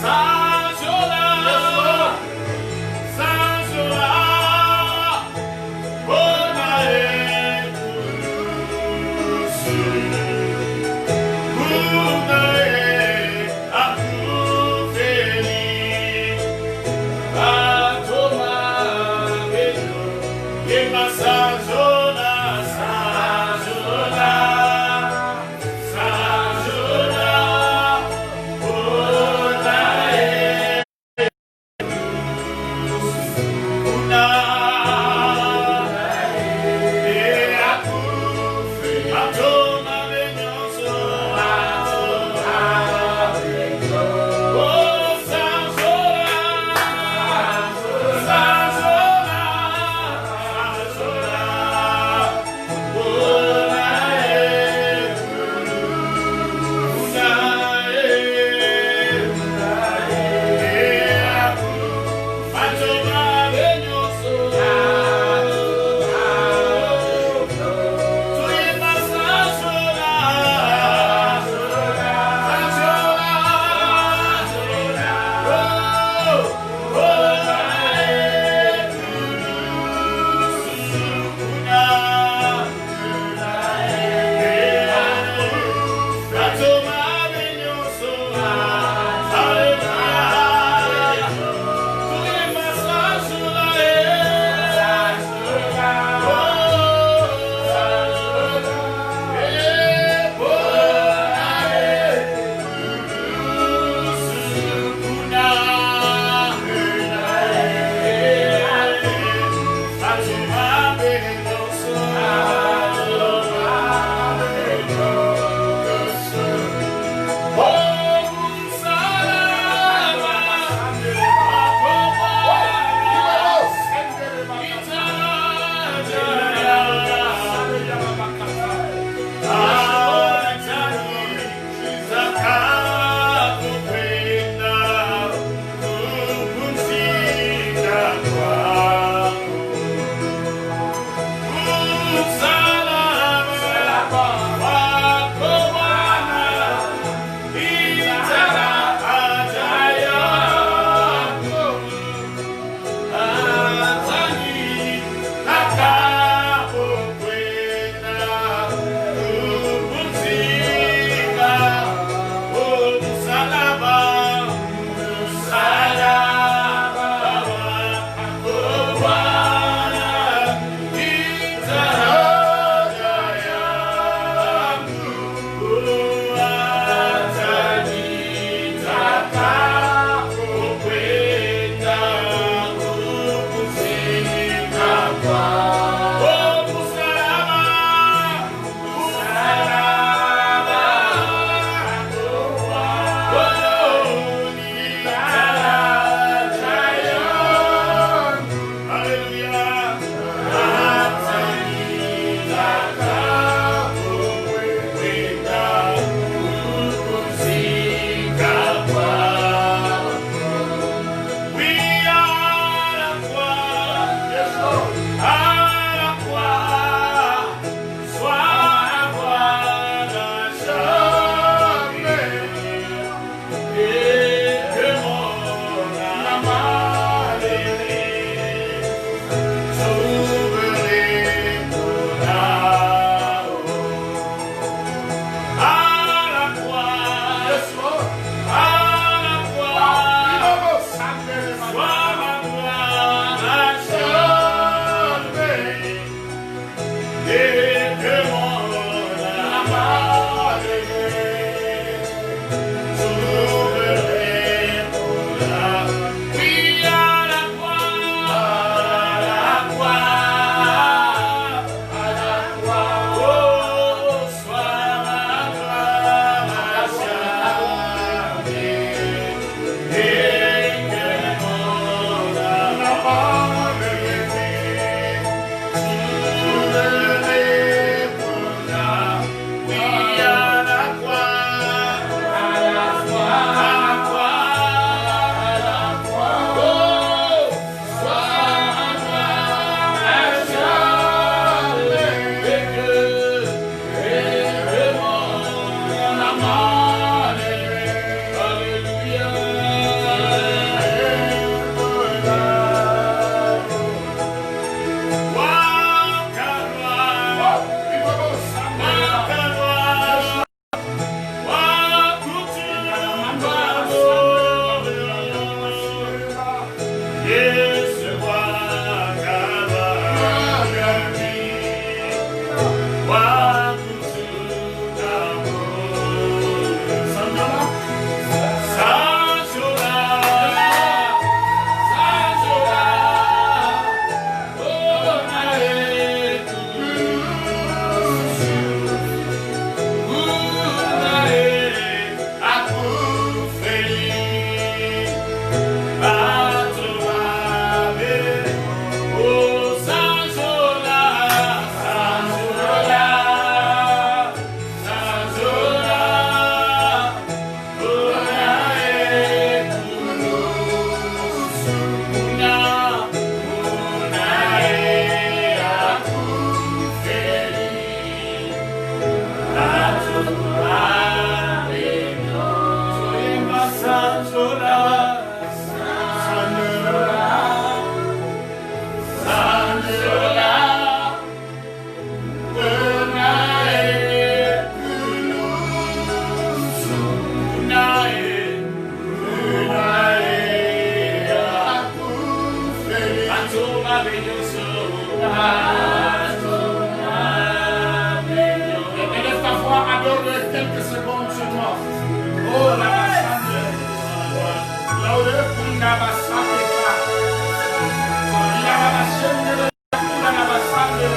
Sai! Élève ta voix, adore quelques secondes sur moi. Oh, la bassande. Là où le kunda bassande. La bassande. La bassande.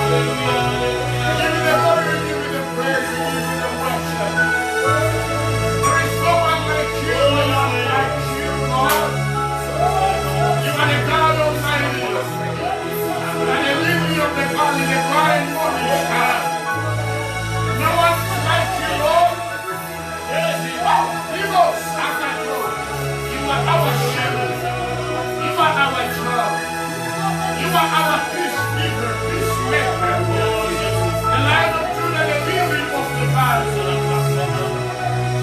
Alléluia. Give me the glory, give me the praise, give me the worship. There is no one like you, Lord. You are the God Almighty. And the lily of the valley, the bright morning star. No one is like you, Lord. Yes, you are. You are our shepherd. You are our joy. You are our peace giver, peacemaker. The Lion of Judah, the lily of the valley.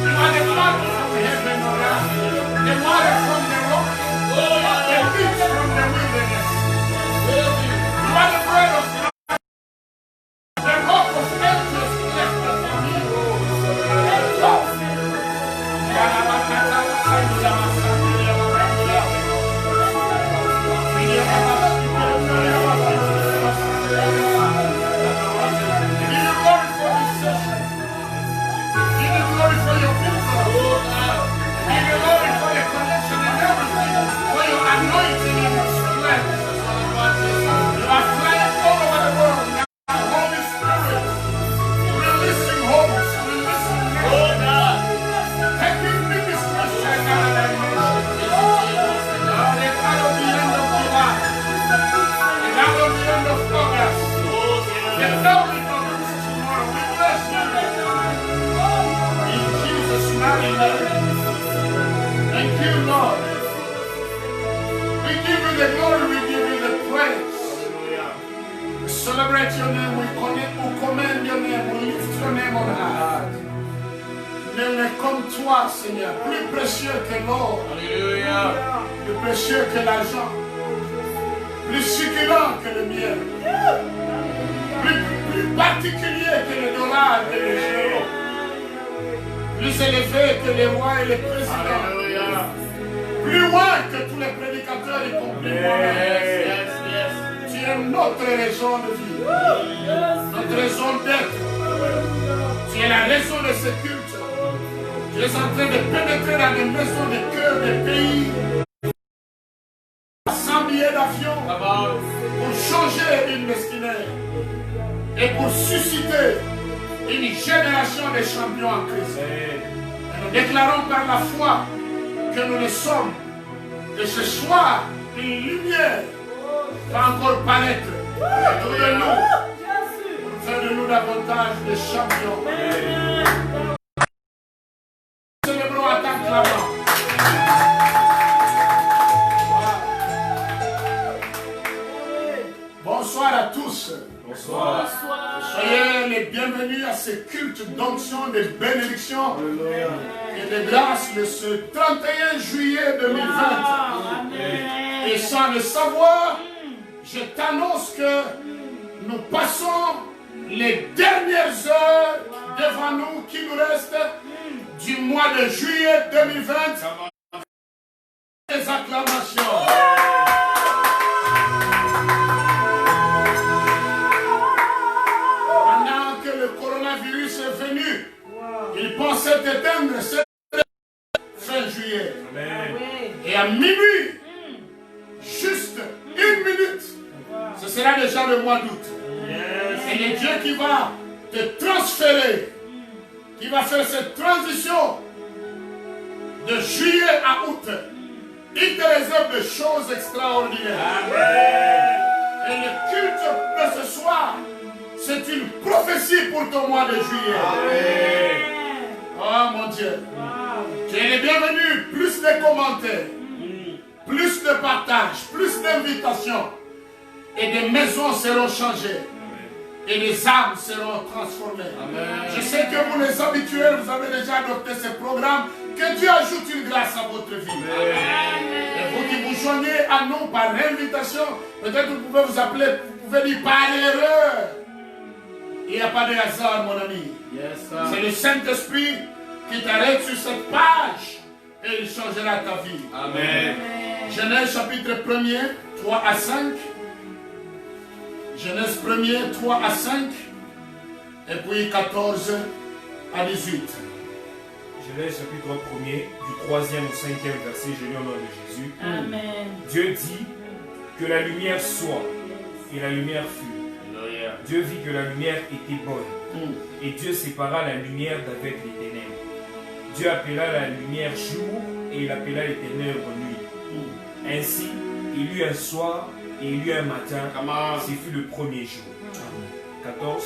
You are the manna from heaven, the water from the rock, the meat from the wilderness. You are the bread of life, the rock of ages left from you. Thank you, Lord. We give you the glory, we give you the praise. We celebrate your name, we commend your name, we lift your name on high. Nul n'est comme toi, Seigneur, plus précieux que l'or, plus précieux que l'argent, plus succulent que le miel, plus particulier que le dollar et le géant. Plus élevé que les rois et les présidents. Plus loin que tous les prédicateurs y compris moi-même. Tu es notre raison de vie. Notre raison d'être. Tu es la raison de ce culte. Tu es en train de pénétrer dans les maisons de cœur des pays. Sans billets d'avion. Pour changer une mesquinerie. Et pour susciter une génération de champions en Christ. Et nous déclarons par la foi que nous le sommes. Que ce soir, une lumière va encore paraître autour de nous pour faire de nous davantage de champions. Célébrons à t'acclamant. Bonsoir à tous. Bonsoir. Soyez les bienvenus à ce culte d'onction, de bénédiction et de grâce de ce 31 juillet 2020. Et sans le savoir, je t'annonce que nous passons les dernières heures devant nous qui nous restent du mois de juillet 2020. Les acclamations. Il pensait éteindre cette fin juillet. Amen. Et à minuit, juste une minute, ce sera déjà le mois d'août. C'est le Dieu qui va te transférer, qui va faire cette transition de juillet à août. Il te réserve des choses extraordinaires. Amen. Et le culte de ce soir, c'est une prophétie pour ton mois de juillet. Amen. Oh mon Dieu. Wow. Tu es les bienvenus. Plus de commentaires, plus de partage, plus d'invitations. Et des maisons seront changées. Amen. Et les âmes seront transformées. Amen. Je sais que vous les habitués, vous avez déjà adopté ce programme. Que Dieu ajoute une grâce à votre vie. Amen. Et vous qui vous joignez à nous par invitation, peut-être vous pouvez vous appeler, vous pouvez dire par erreur. Il n'y a pas de hasard, mon ami. Yes, c'est le Saint-Esprit qui te t'arrêtes sur cette page et il changera ta vie. Amen. Genèse chapitre 1er, 3 à 5. Genèse 1er, 3 à 5. Et puis 14 à 18. Genèse chapitre 1er, du 3e au 5e verset, je lis au nom de Jésus. Amen. Dieu dit que la lumière soit, et la lumière fut. Dieu vit que la lumière était bonne, et Dieu sépara la lumière d'avec les ténèbres. Dieu appela la lumière jour, et il appela les ténèbres nuit. Ainsi, il y eut un soir, et il y eut un matin, ce fut le premier jour. 14.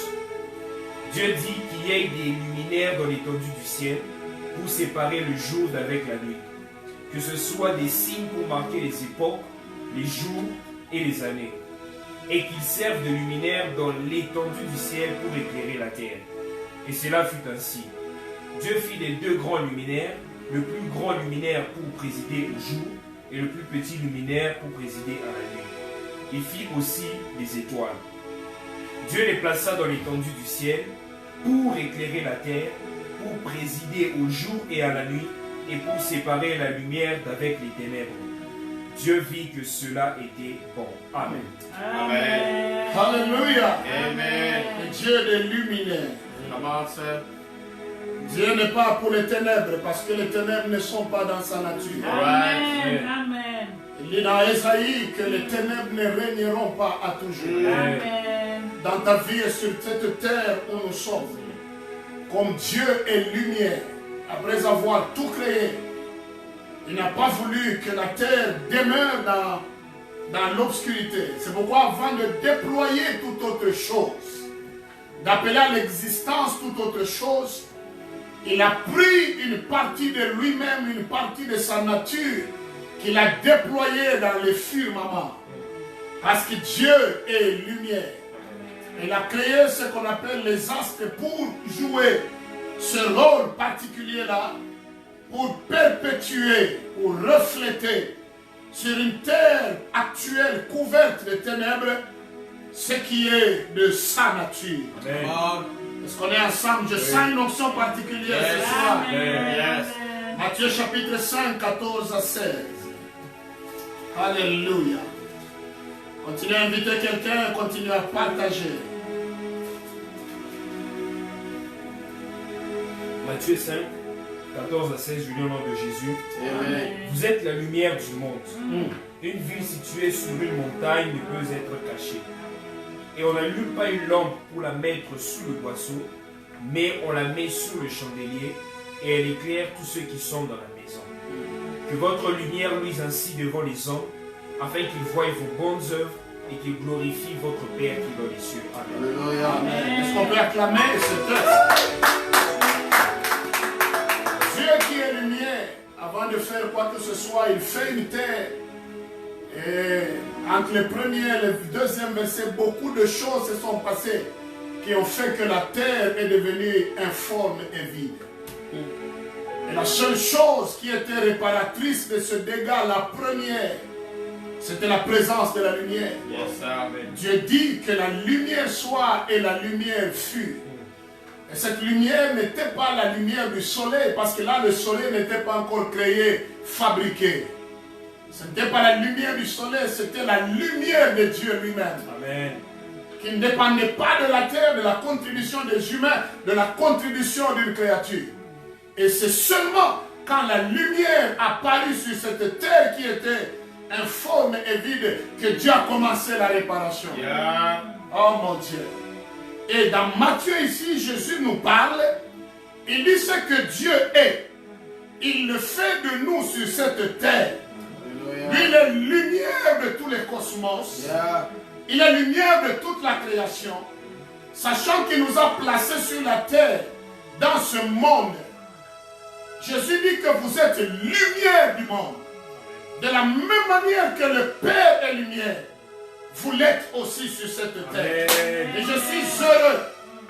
Dieu dit qu'il y ait des luminaires dans l'étendue du ciel, pour séparer le jour d'avec la nuit. Que ce soit des signes pour marquer les époques, les jours et les années. Et qu'ils servent de luminaires dans l'étendue du ciel pour éclairer la terre. Et cela fut ainsi. Dieu fit les deux grands luminaires, le plus grand luminaire pour présider au jour, et le plus petit luminaire pour présider à la nuit. Il fit aussi les étoiles. Dieu les plaça dans l'étendue du ciel, pour éclairer la terre, pour présider au jour et à la nuit, et pour séparer la lumière d'avec les ténèbres. Dieu vit que cela était bon. Amen. Amen. Alléluia. Amen. Le Dieu des luminaires. Comment ça? Dieu n'est pas pour les ténèbres, parce que les ténèbres ne sont pas dans sa nature. Amen. Amen. Il dit dans Ésaïe que les ténèbres ne régneront pas à toujours. Amen. Dans ta vie et sur cette terre où nous sommes, comme Dieu est lumière, après avoir tout créé, il n'a pas voulu que la terre demeure dans l'obscurité. C'est pourquoi avant de déployer toute autre chose, d'appeler à l'existence toute autre chose, il a pris une partie de lui-même, une partie de sa nature, qu'il a déployée dans les firmaments. Parce que Dieu est lumière. Il a créé ce qu'on appelle les astres pour jouer ce rôle particulier-là, pour perpétuer, pour refléter sur une terre actuelle couverte de ténèbres ce qui est de sa nature. Amen. Est-ce qu'on est ensemble? Je sens une onction particulière ce soir. Amen. Matthieu chapitre 5, 14 à 16. Alléluia. Continuez à inviter quelqu'un, continuez à partager. Matthieu 5, 14 à 16, je lis au nom de Jésus. Amen. Vous êtes la lumière du monde. Une ville située sur une montagne ne peut être cachée. Et on n'allume pas une lampe pour la mettre sous le boisseau, mais on la met sur le chandelier et elle éclaire tous ceux qui sont dans la maison. Que votre lumière luise ainsi devant les hommes, afin qu'ils voient vos bonnes œuvres et qu'ils glorifient votre Père qui est dans les cieux. Amen. Amen. Est-ce qu'on peut acclamer ce texte? Dieu qui est lumière, avant de faire quoi que ce soit, il fait une terre. Et entre le premier et le deuxième verset, beaucoup de choses se sont passées qui ont fait que la terre est devenue informe et vide. Et la seule chose qui était réparatrice de ce dégât, la première, c'était la présence de la lumière. Yes, amen. Dieu dit que la lumière soit et la lumière fut. Et cette lumière n'était pas la lumière du soleil, parce que là le soleil n'était pas encore créé, fabriqué. Ce n'était pas la lumière du soleil, c'était la lumière de Dieu lui-même. Amen. Qui ne dépendait pas de la terre, de la contribution des humains, de la contribution d'une créature. Et c'est seulement quand la lumière apparut sur cette terre qui était informe et vide que Dieu a commencé la réparation. Yeah. Oh mon Dieu. Et dans Matthieu ici, Jésus nous parle. Il dit ce que Dieu est. Il le fait de nous sur cette terre. Lui, il est lumière de tous les cosmos. Yeah. Il est lumière de toute la création. Sachant qu'il nous a placés sur la terre, dans ce monde. Jésus dit que vous êtes lumière du monde. De la même manière que le Père est lumière, vous l'êtes aussi sur cette terre. Amen. Et je suis heureux,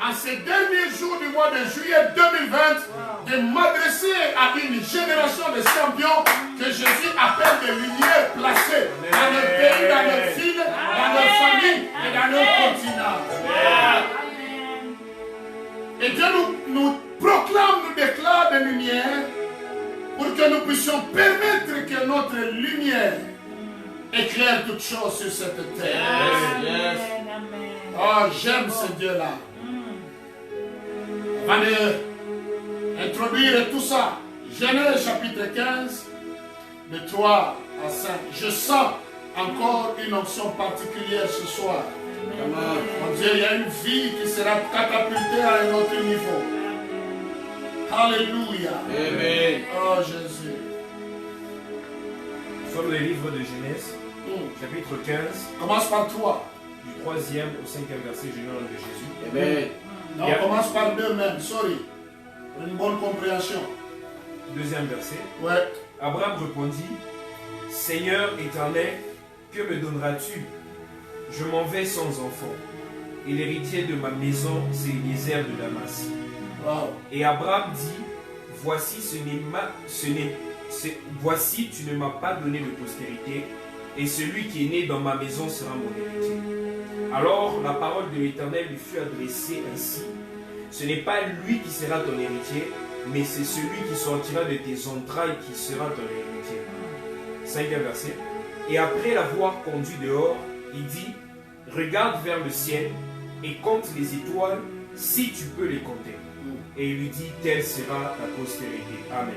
en ces derniers jours du mois de juillet 2020, de m'adresser à une génération de champions que Jésus appelle des lumières placées dans nos pays, dans nos villes, dans nos familles et dans nos continents. Et Dieu nous proclame, nous déclare des lumières que nous puissions permettre que notre lumière éclaire toutes choses sur cette terre. Amen. Amen. Oh, j'aime ce Dieu-là. Avant d'introduire tout ça, Genèse chapitre 15, de 3 à 5. Je sens encore une onction particulière ce soir. Mon Dieu, il y a une vie qui sera catapultée à un autre niveau. Alléluia. Amen. Oh Jésus. Nous sommes dans le livre de Genèse, chapitre 15, Commence par 3. du 3e au 5e verset, je nom de Jésus. Amen. Non, on commence par 2 même, sorry. Pour une bonne compréhension. Deuxième verset. Ouais. Abraham répondit, Seigneur éternel, que me donneras-tu? Je m'en vais sans enfant, et l'héritier de ma maison, c'est Eliezer de Damas. Wow. Et Abraham dit, voici, voici, tu ne m'as pas donné de postérité, et celui qui est né dans ma maison sera mon héritier. Alors la parole de l'Éternel lui fut adressée ainsi, ce n'est pas lui qui sera ton héritier, mais c'est celui qui sortira de tes entrailles qui sera ton héritier. 5e verset. Et après l'avoir conduit dehors, il dit, regarde vers le ciel et compte les étoiles si tu peux les compter. Et il lui dit, telle sera ta postérité. Amen.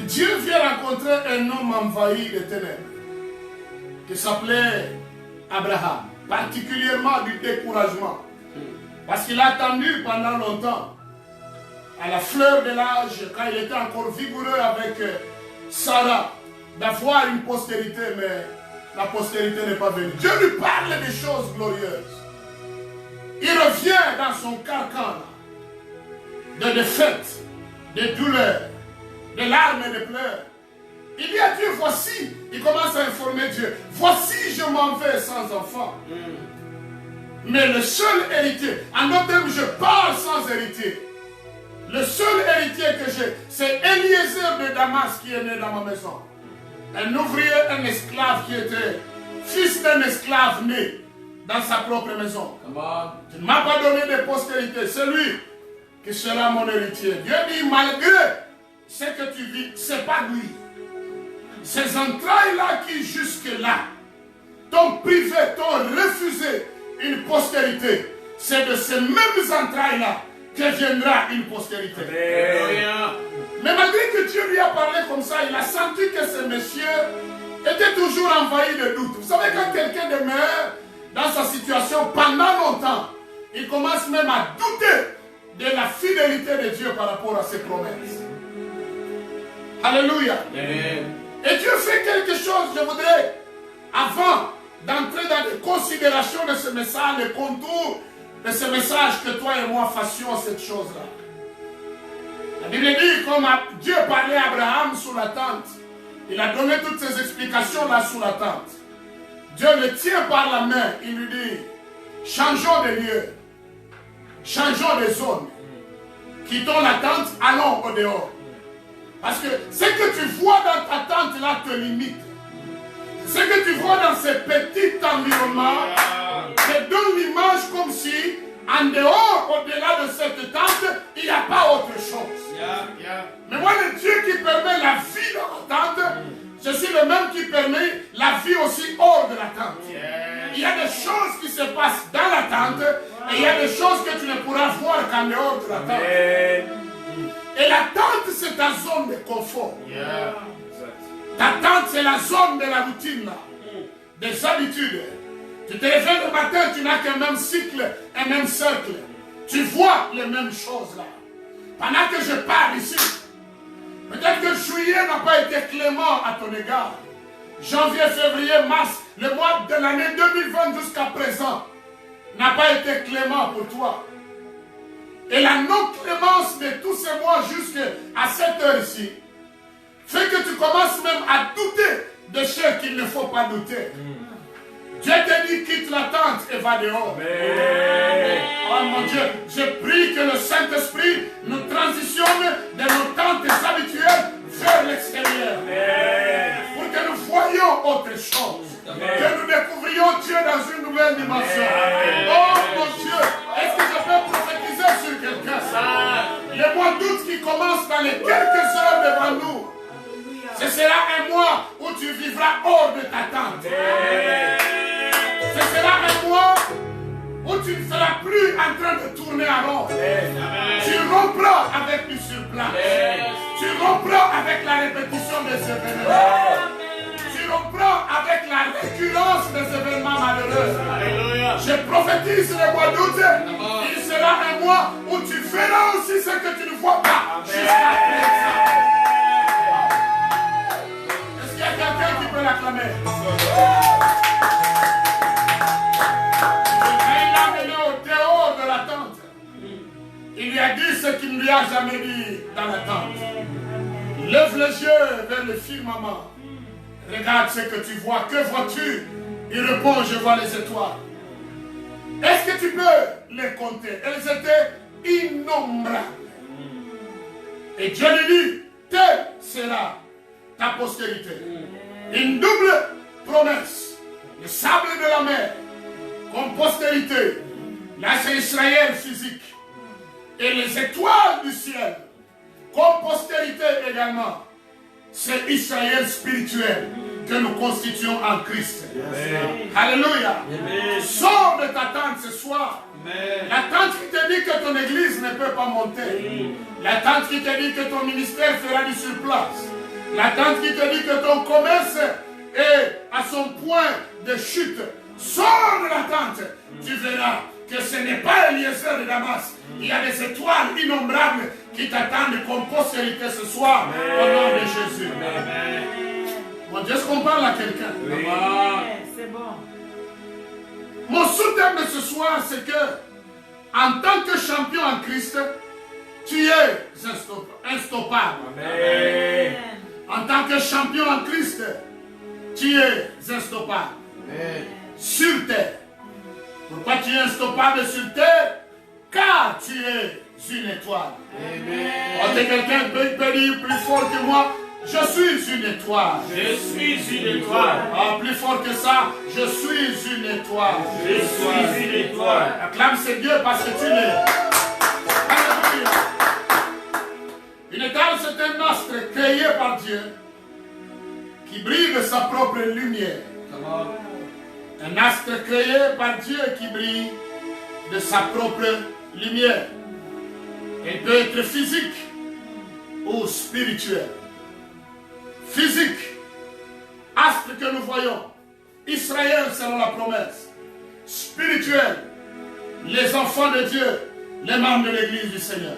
Dieu vient rencontrer un homme envahi de ténèbres qui s'appelait Abraham, particulièrement du découragement. Parce qu'il a attendu pendant longtemps, à la fleur de l'âge, quand il était encore vigoureux avec Sarah, d'avoir une postérité, mais la postérité n'est pas venue. Dieu lui parle des choses glorieuses. Il revient dans son carcan de défaite, de douleur, de larmes et de pleurs. Il dit à Dieu, voici, il commence à informer Dieu, voici je m'en vais sans enfant. Mais le seul héritier, en d'autres termes, je parle sans héritier. Le seul héritier que j'ai, c'est Eliezer de Damas qui est né dans ma maison. Un ouvrier, un esclave qui était fils d'un esclave né dans sa propre maison. Tu ne m'as pas donné de postérité, c'est lui qui sera mon héritier. Dieu dit, malgré ce que tu vis, ce n'est pas lui. Ces entrailles-là qui jusque-là t'ont privé, t'ont refusé une postérité, c'est de ces mêmes entrailles-là que viendra une postérité. Mais malgré que Dieu lui a parlé comme ça, il a senti que ce monsieur était toujours envahi de doutes. Vous savez, quand quelqu'un demeure dans sa situation pendant longtemps, il commence même à douter de la fidélité de Dieu par rapport à ses promesses. Alléluia. Et Dieu fait quelque chose, je voudrais, avant d'entrer dans les considérations de ce message, les contours de ce message, que toi et moi fassions cette chose-là. La Bible dit, comme Dieu parlait à Abraham sous la tente, il a donné toutes ces explications-là sous la tente. Dieu le tient par la main, il lui dit, changeons de lieu, changeons de zone, quittons la tente, allons au dehors. Parce que ce que tu vois dans ta tente là te limite. Ce que tu vois dans ce petit environnement te donne l'image comme si, en dehors, au-delà de cette tente, il n'y a pas autre chose. Mais moi, le Dieu qui permet la vie dans la tente, je suis le même qui permet la vie aussi hors de la tente. Il y a des choses qui se passent dans la tente et il y a des choses que tu ne pourras voir qu'en dehors de la tente. Et la tente, c'est ta zone de confort. Ta tente, c'est la zone de la routine, là, des habitudes. Tu te réveilles le matin, tu n'as qu'un même cycle, un même cercle. Tu vois les mêmes choses là. Pendant que je parle ici, peut-être que juillet n'a pas été clément à ton égard. Janvier, février, mars, le mois de l'année 2020 jusqu'à présent n'a pas été clément pour toi. Et la non-clémence de tous ces mois jusqu'à cette heure-ci fait que tu commences même à douter de ce qu'il ne faut pas douter. Dieu te dit, quitte la tente et va dehors. Amen. Oh mon Dieu, je prie que le Saint-Esprit nous transitionne de nos tentes habituelles vers l'extérieur. Pour que nous voyions autre chose. Que nous découvrions Dieu dans une nouvelle dimension. Oh mon Dieu, est-ce que je peux prophétiser sur quelqu'un? Les mois d'août qui commencent dans les quelques heures devant nous Ce sera un mois où tu vivras hors de ta tente. Ce sera un mois où tu ne seras plus en train de tourner à rond. Tu rompras avec du surplat. Tu rompras avec la répétition des événements. Tu rompras avec la récurrence des événements malheureux. Je prophétise le mois d'août. Il sera un mois où tu verras aussi ce que tu ne vois pas jusqu'à présent. Est-ce qu'il y a quelqu'un qui peut l'acclamer? De la tente. Il lui a dit ce qu'il ne lui a jamais dit dans la tente. Lève les yeux vers le firmament. Regarde ce que tu vois. Que vois-tu? Il répond, je vois les étoiles. Est-ce que tu peux les compter? Elles étaient innombrables. Et Dieu lui dit, telle sera ta postérité. Une double promesse. Le sable de la mer comme postérité. Là, c'est Israël physique. Et les étoiles du ciel, comme postérité également, c'est Israël spirituel que nous constituons en Christ. Amen. Alléluia. Amen. Sors de ta tente ce soir. Amen. La tente qui te dit que ton église ne peut pas monter. Amen. La tente qui te dit que ton ministère fera du surplace. La tente qui te dit que ton commerce est à son point de chute. Sors de la tente. Tu verras que ce n'est pas Eliezer de Damas. Il y a des étoiles innombrables qui t'attendent comme postérité ce soir. Amen. Au nom de Jésus. Amen. Mon Dieu, est-ce qu'on parle à quelqu'un? Oui. C'est bon. Mon sous-thème de ce soir, c'est que en tant que champion en Christ, tu es instoppable. Amen. En tant que champion en Christ, tu es instoppable. Amen. Sur terre. Pourquoi tu es instoppable sur terre? Car tu es une étoile. Amen. Oh, quelqu'un peut dire plus fort que moi, je suis une étoile. Je suis une étoile. Oh, plus fort que ça, je suis une étoile. Je suis une étoile. Acclame ce Dieu parce que tu l'es. Alléluia. Une étoile, c'est un astre créé par Dieu qui brille de sa propre lumière. Un astre créé par Dieu qui brille de sa propre lumière. Elle peut être physique ou spirituelle. Physique, astre que nous voyons, Israël selon la promesse. Spirituel, les enfants de Dieu, les membres de l'église du Seigneur.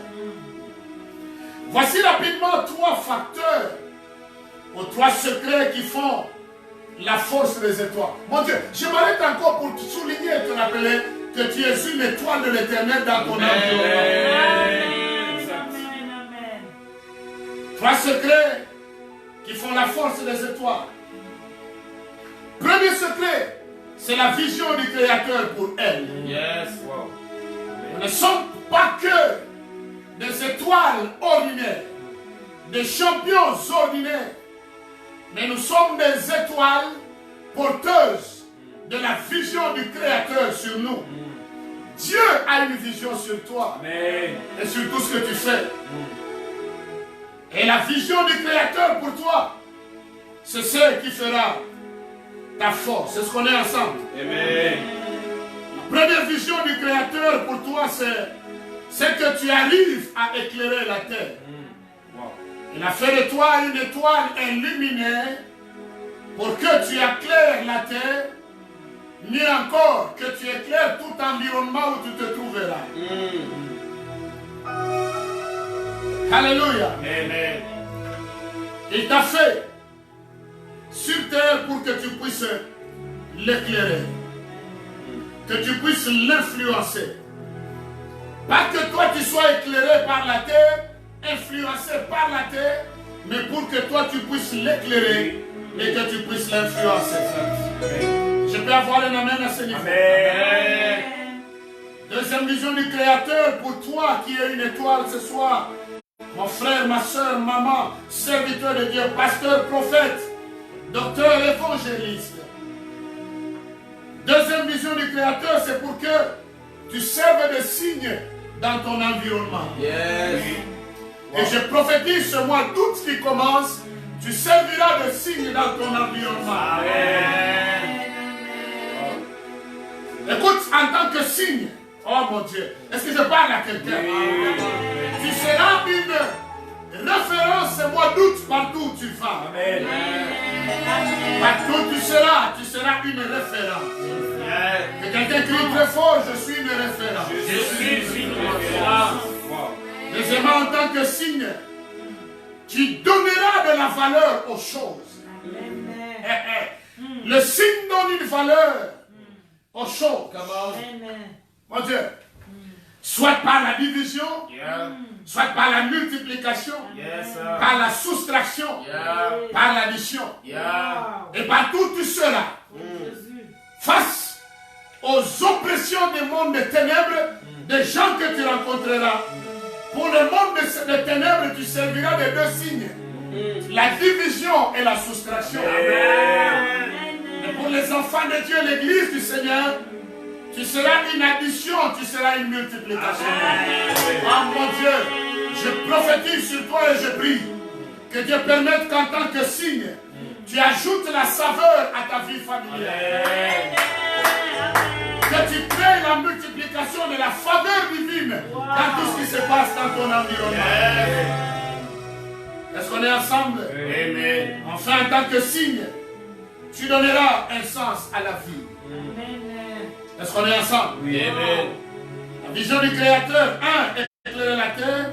Voici rapidement 3 facteurs ou 3 secrets qui font la force des étoiles. Mon Dieu, je m'arrête encore pour te souligner et te rappeler que tu es une étoile de l'Éternel dans ton environnement. 3 secrets qui font la force des étoiles. Premier secret, c'est la vision du Créateur pour elle. Yes. Wow. Nous ne sommes pas que des étoiles ordinaires, des champions ordinaires, mais nous sommes des étoiles porteuses de la vision du Créateur sur nous. Dieu a une vision sur toi. Amen. Et sur tout ce que tu fais. Et la vision du Créateur pour toi, c'est ce qui fera ta force. C'est ce qu'on est ensemble. Amen. La première vision du Créateur pour toi, c'est que tu arrives à éclairer la terre. Wow. Il a fait de toi une étoile illuminée pour que tu éclaires la terre, mieux encore que tu éclaires tout environnement où tu te trouveras. Alléluia. Amen. Il t'a fait sur terre pour que tu puisses l'éclairer, que tu puisses l'influencer. Pas que toi tu sois éclairé par la terre, influencé par la terre, mais pour que toi tu puisses l'éclairer et que tu puisses l'influencer. Je peux avoir un amen à ce niveau. Amen. Deuxième vision du Créateur pour toi qui es une étoile ce soir. Mon frère, ma soeur, maman, serviteur de Dieu, pasteur, prophète, docteur, évangéliste. Deuxième vision du Créateur, c'est pour que tu serves de signe dans ton environnement. Yes. Et je prophétise ce mois d'août qui commence tu serviras de signe dans ton environnement. Amen. Écoute, en tant que signe, oh mon Dieu, est-ce que je parle à quelqu'un? Tu seras une référence au mois d'août partout où tu vas. Amen. Partout où tu seras une référence. Et quelqu'un crie très fort, je suis une référence. Je suis une référence. Deuxièmement, en tant que signe, tu donneras de la valeur aux choses. Le signe donne une valeur aux choses. Mon Dieu, soit par la division, soit par la multiplication, par la soustraction, par l'addition. Et partout où tu seras, face aux oppressions du monde des ténèbres, des gens que tu rencontreras. Pour le monde des ténèbres, tu serviras de deux signes. La division et la soustraction. Et pour les enfants de Dieu, l'église du Seigneur, tu seras une addition, tu seras une multiplication. Oh mon Dieu, je prophétise sur toi et je prie que Dieu permette qu'en tant que signe, tu ajoutes la saveur à ta vie familiale. Que tu crées la multiplication de la faveur divine dans tout ce qui se passe dans ton environnement. Est-ce qu'on est ensemble? Amen. Enfin, en tant que signe, tu donneras un sens à la vie. Est-ce qu'on est ensemble? Oui, amen. La vision du Créateur, 1. Éclairer la terre.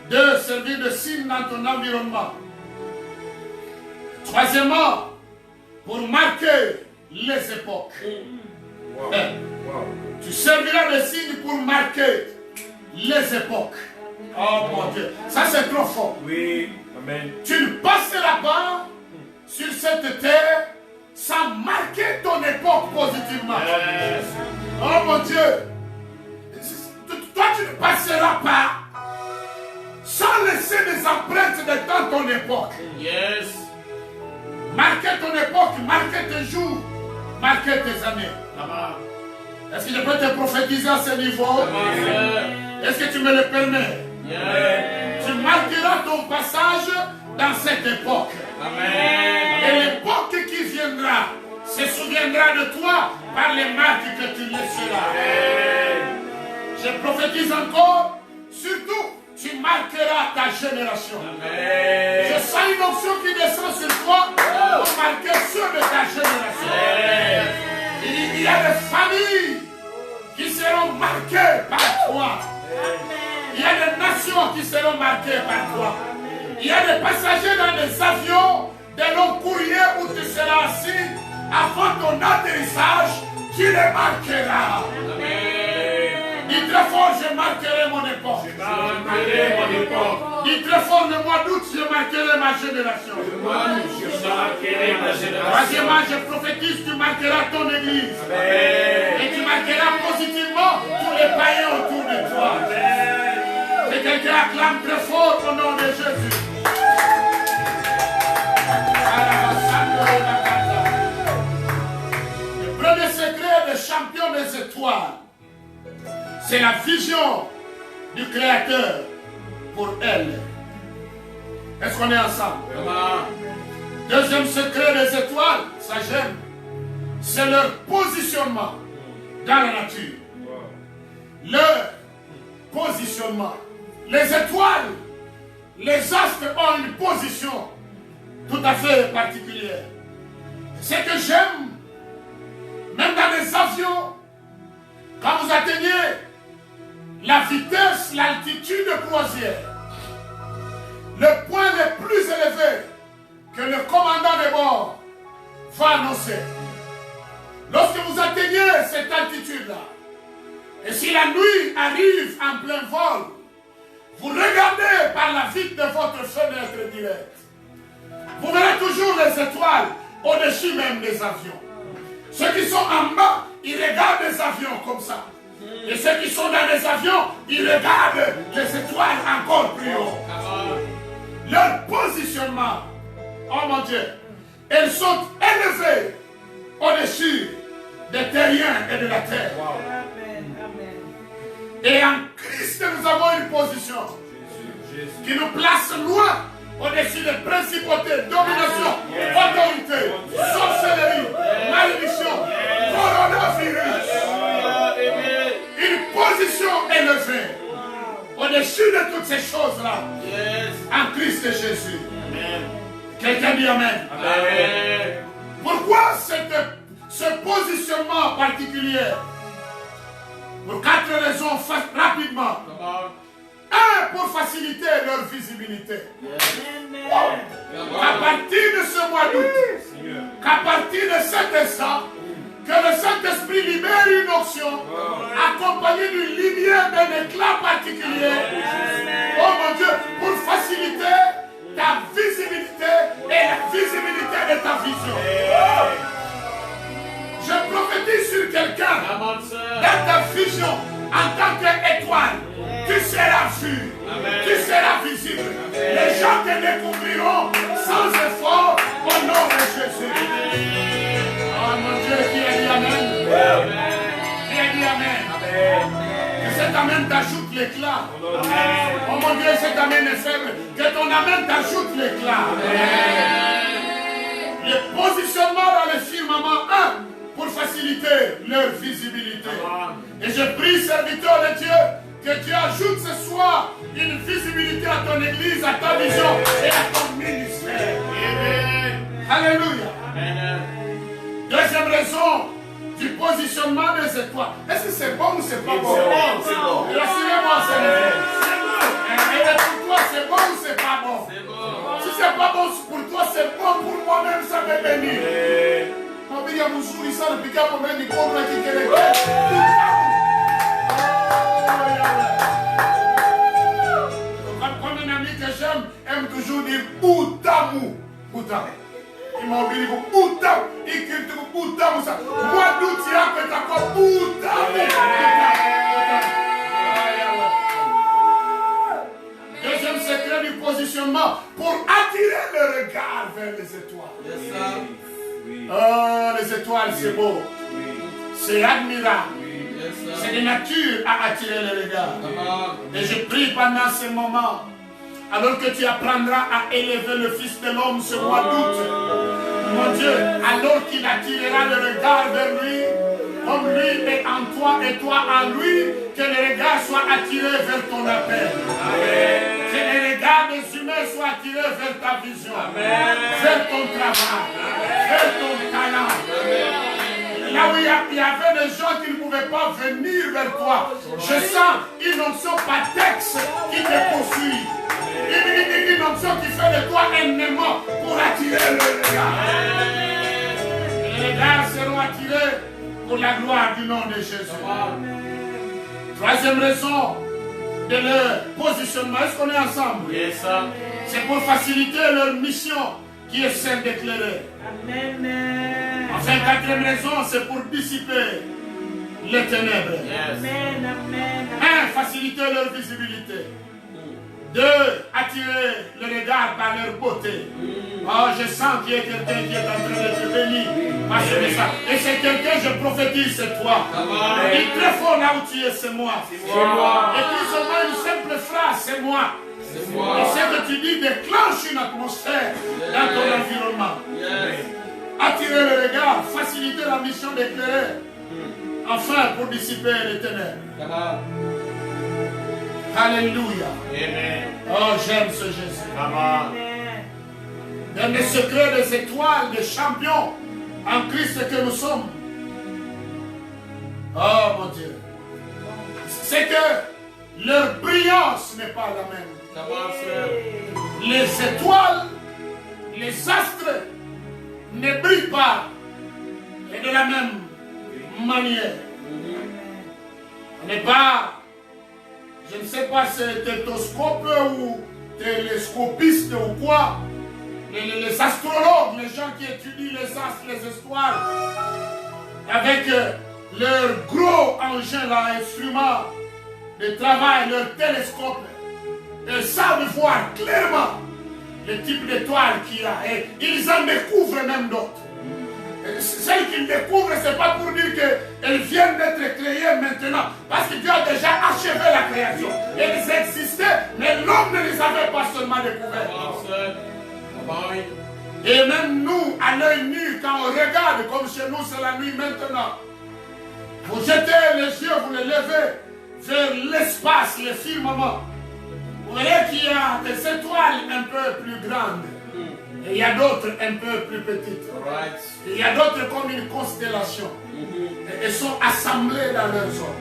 2. Servir de signe dans ton environnement. Troisièmement, pour marquer les époques. Wow. Tu serviras de signe pour marquer les époques. Oh mon Dieu, ça c'est trop fort. Oui, amen. Tu ne passeras pas sur cette terre sans marquer ton époque positivement. Yes. Oh mon Dieu, toi tu ne passeras pas sans laisser des empreintes dans ton époque. Yes. Marquer ton époque, marquer tes jours, marquer tes années. Est-ce que je peux te prophétiser à ce niveau? Est-ce que tu me le permets? Tu marqueras ton passage dans cette époque. Et l'époque qui viendra se souviendra de toi par les marques que tu laisseras. Je prophétise encore, surtout, tu marqueras ta génération. Je sens une onction qui descend sur toi pour marquer ceux de ta génération. Il y a des familles qui seront marquées par toi. Il y a des nations qui seront marquées par toi. Il y a des passagers dans des avions, des longs courriers où tu seras assis. Avant ton atterrissage, tu les marqueras. Dis très fort, je marquerai mon époque. Dis très fort, le mois d'août, je marquerai ma génération. Troisièmement, je prophétise, tu marqueras ton église. Et tu marqueras positivement tous les païens autour de toi. Et quelqu'un acclame très fort au nom de Jésus. Le premier secret des champions des étoiles, c'est la vision du Créateur pour elle. Est-ce qu'on est ensemble? Deuxième secret des étoiles, ça j'aime, c'est leur positionnement dans la nature. Leur positionnement. Les étoiles, les astres ont une position tout à fait particulière. Ce que j'aime, même dans les avions, quand vous atteignez la vitesse, l'altitude de croisière, le point le plus élevé que le commandant de bord va annoncer. Lorsque vous atteignez cette altitude-là, et si la nuit arrive en plein vol, vous regardez par la vitre de votre fenêtre directe. Vous verrez toujours les étoiles au-dessus même des avions. Ceux qui sont en bas, ils regardent les avions comme ça. Et ceux qui sont dans les avions, ils regardent les étoiles encore plus haut. Leur positionnement, oh mon Dieu, elles sont élevées au-dessus des terriens et de la terre. Et en Christ, nous avons une position qui nous place loin au-dessus des présidents de Jésus. Amen. Quelqu'un dit Amen. Amen. Pourquoi ce positionnement particulier? Pour 4 raisons, rapidement. Un, pour faciliter leur visibilité. À partir de ce mois d'août, qu'à partir de cet instant, que le Saint-Esprit libère une onction accompagnée d'une lumière d'un éclat particulier. Oh mon Dieu, pour faciliter ta visibilité et la visibilité de ta vision. Je prophétise sur quelqu'un dans ta vision en tant qu'étoile. Tu seras vu, tu seras visible. Les gens te découvriront sans effort au nom de Jésus. Oh mon Dieu, qui a dit Amen? Qui a dit Amen? Que cet Amen t'ajoute l'éclat. Oh mon Dieu, cet Amen est faible. Que ton Amen t'ajoute l'éclat. Le positionnement dans le firmament 1 pour faciliter leur visibilité. Et je prie, serviteur de Dieu, que Dieu ajoute ce soir une visibilité à ton église, à ta vision et à ton ministère. Alléluia. Deuxième raison du positionnement des étoiles. Est-ce que c'est bon ou c'est pas bon? C'est bon. Rassurez-moi, c'est bon. Et pour toi, c'est bon ou c'est pas bon? C'est bon. Si c'est pas bon pour toi, c'est bon pour moi-même, ça me bénit. Mobili mzuri sana piga hapo mbele mikono na kikelele. Comme un ami que j'aime aime toujours dire Boutamu. Boutamu. Il m'a oublié pour Boutamu. Il quitte pour Boutamu. Moi d'où tu as fait encore Boutamu. Deuxième secret du positionnement pour attirer le regard vers les étoiles. Les étoiles, c'est beau. C'est admirable. C'est de nature à attirer le regard. Et je prie pendant ce moment, alors que tu apprendras à élever le Fils de l'homme ce mois d'août, mon Dieu, alors qu'il attirera le regard vers lui, comme lui est en toi et toi en lui, que le regard soit attiré vers ton appel. Que les regards des humains soient attirés vers ta vision, vers ton travail, vers ton talent. Là où il y avait des gens qui ne pouvaient pas venir vers toi, je sens une onction par texte qui te poursuit. Une onction qui fait de toi un aimant pour attirer le regard. Les regards seront attirés pour la gloire du nom de Jésus. Troisième raison de leur positionnement. Est-ce qu'on est ensemble? Yes, sir. C'est pour faciliter leur mission qui est celle d'éclairer. Amen. Enfin, quatrième raison, c'est pour dissiper les ténèbres. Yes. Amen. Amen. 1. Faciliter leur visibilité. 2. Attirer le regard par leur beauté. Oh, je sens qu'il y a quelqu'un qui est en train d'être béni par ce message. Et c'est quelqu'un, je prophétise, c'est toi. Il est très fort là où tu es, c'est moi. Et puis seulement une simple phrase, c'est moi. Et ce que tu dis déclenche une atmosphère dans ton environnement. Attirer le regard, faciliter la mission d'éclairer. Enfin, pour dissiper les ténèbres. Alléluia. Amen. Oh, j'aime ce Jésus. Amen. Dans les secrets des étoiles, des champions en Christ que nous sommes. Oh mon Dieu. C'est que leur brillance n'est pas la même. Les étoiles, les astres ne brillent pas de la même manière. On n'est pas, je ne sais pas, c'est stéthoscope ou télescopiste ou quoi. Les astrologues, les gens qui étudient les astres, les étoiles, avec leur gros engin, là, instrument de travail, leur télescope, ils savent voir clairement le type d'étoile qu'il y a. Et ils en découvrent même d'autres. Celles qu'ils découvrent, ce n'est pas pour dire qu'elles viennent d'être créées maintenant. Parce que Dieu a déjà achevé la création. Elles existaient, mais l'homme ne les avait pas seulement découvertes. Et même nous, à l'œil nu, quand on regarde, comme chez nous c'est la nuit maintenant, vous jetez les yeux, vous les levez vers l'espace, le firmament. Vous voyez qu'il y a des étoiles un peu plus grandes. Et il y a d'autres un peu plus petites. Et il y a d'autres comme une constellation. Et elles sont assemblées dans leur zone.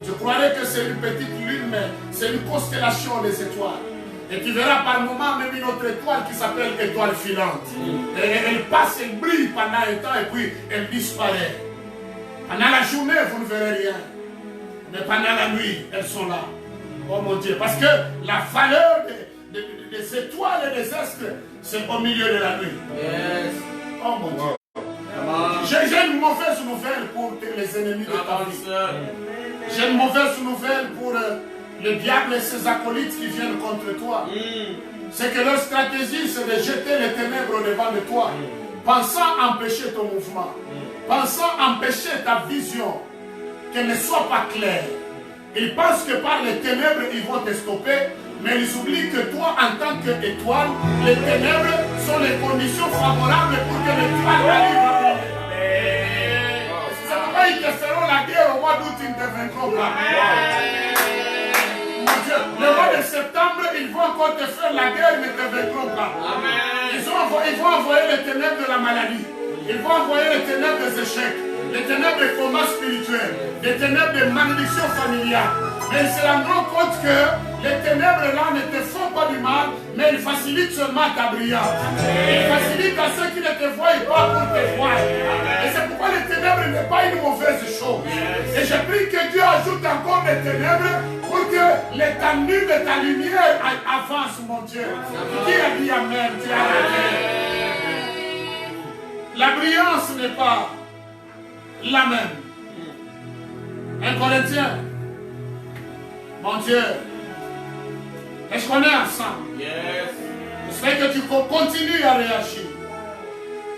Je croirais que c'est une petite lune, mais c'est une constellation des étoiles. Et tu verras par moment même une autre étoile qui s'appelle étoile filante. Et elle passe, elle brille pendant un temps et puis elle disparaît. Pendant la journée, vous ne verrez rien. Mais pendant la nuit, elles sont là. Oh mon Dieu, parce que la valeur des étoiles et des astres, c'est au milieu de la nuit. Yes. Oh mon Dieu. J'ai une mauvaise nouvelle pour les ennemis de ta vie. J'ai une mauvaise nouvelle pour le diable et ses acolytes qui viennent contre toi. C'est que leur stratégie, c'est de jeter les ténèbres devant de toi, pensant empêcher ton mouvement, pensant empêcher ta vision, qu'elle ne soit pas claire. Ils pensent que par les ténèbres, ils vont te stopper, mais ils oublient que toi, en tant qu'étoile, les ténèbres sont les conditions favorables pour que l'étoile arrive à briller. C'est pourquoi ils te feront la guerre au mois d'août, ils ne te vaincront pas. Mon Dieu, le mois de septembre, ils vont encore te faire la guerre, ils ne te vaincront pas. Ils vont envoyer les ténèbres de la maladie. Ils vont envoyer les ténèbres des échecs, les ténèbres des combats spirituels, les ténèbres des malédictions familiales. Mais ils se rendront compte que les ténèbres là ne te font pas du mal, mais ils facilitent seulement ta brillance. Ils facilitent à ceux qui ne te voient pas pour te voir. Et c'est pourquoi les ténèbres n'est pas une mauvaise chose. Et je prie que Dieu ajoute encore des ténèbres pour que l'étendue de ta lumière avance, mon Dieu. Qui a dit Amen? Tu as raison. La brillance n'est pas la même. 1 Corinthiens. Mon Dieu, est-ce qu'on est ensemble? Yes. J'espère que tu continues à réagir.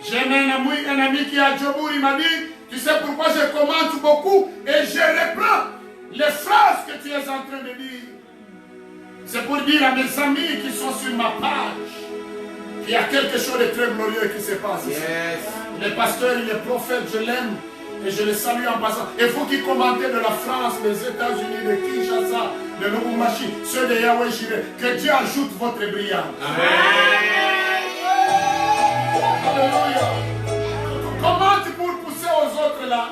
J'ai un ami qui est à Djobour, il m'a dit, tu sais pourquoi je commente beaucoup et je reprends les phrases que tu es en train de dire. C'est pour dire à mes amis qui sont sur ma page qu'il y a quelque chose de très glorieux qui se passe ici. Yes. Le pasteur, il est prophète, je l'aime. Et je le salue en passant. Et vous qui commentez de la France, des États-Unis, de Kinshasa, de Lubumbashi, ceux de Yahweh Jireh, que Dieu ajoute votre brillance. Alléluia. Commente pour pousser aux autres là,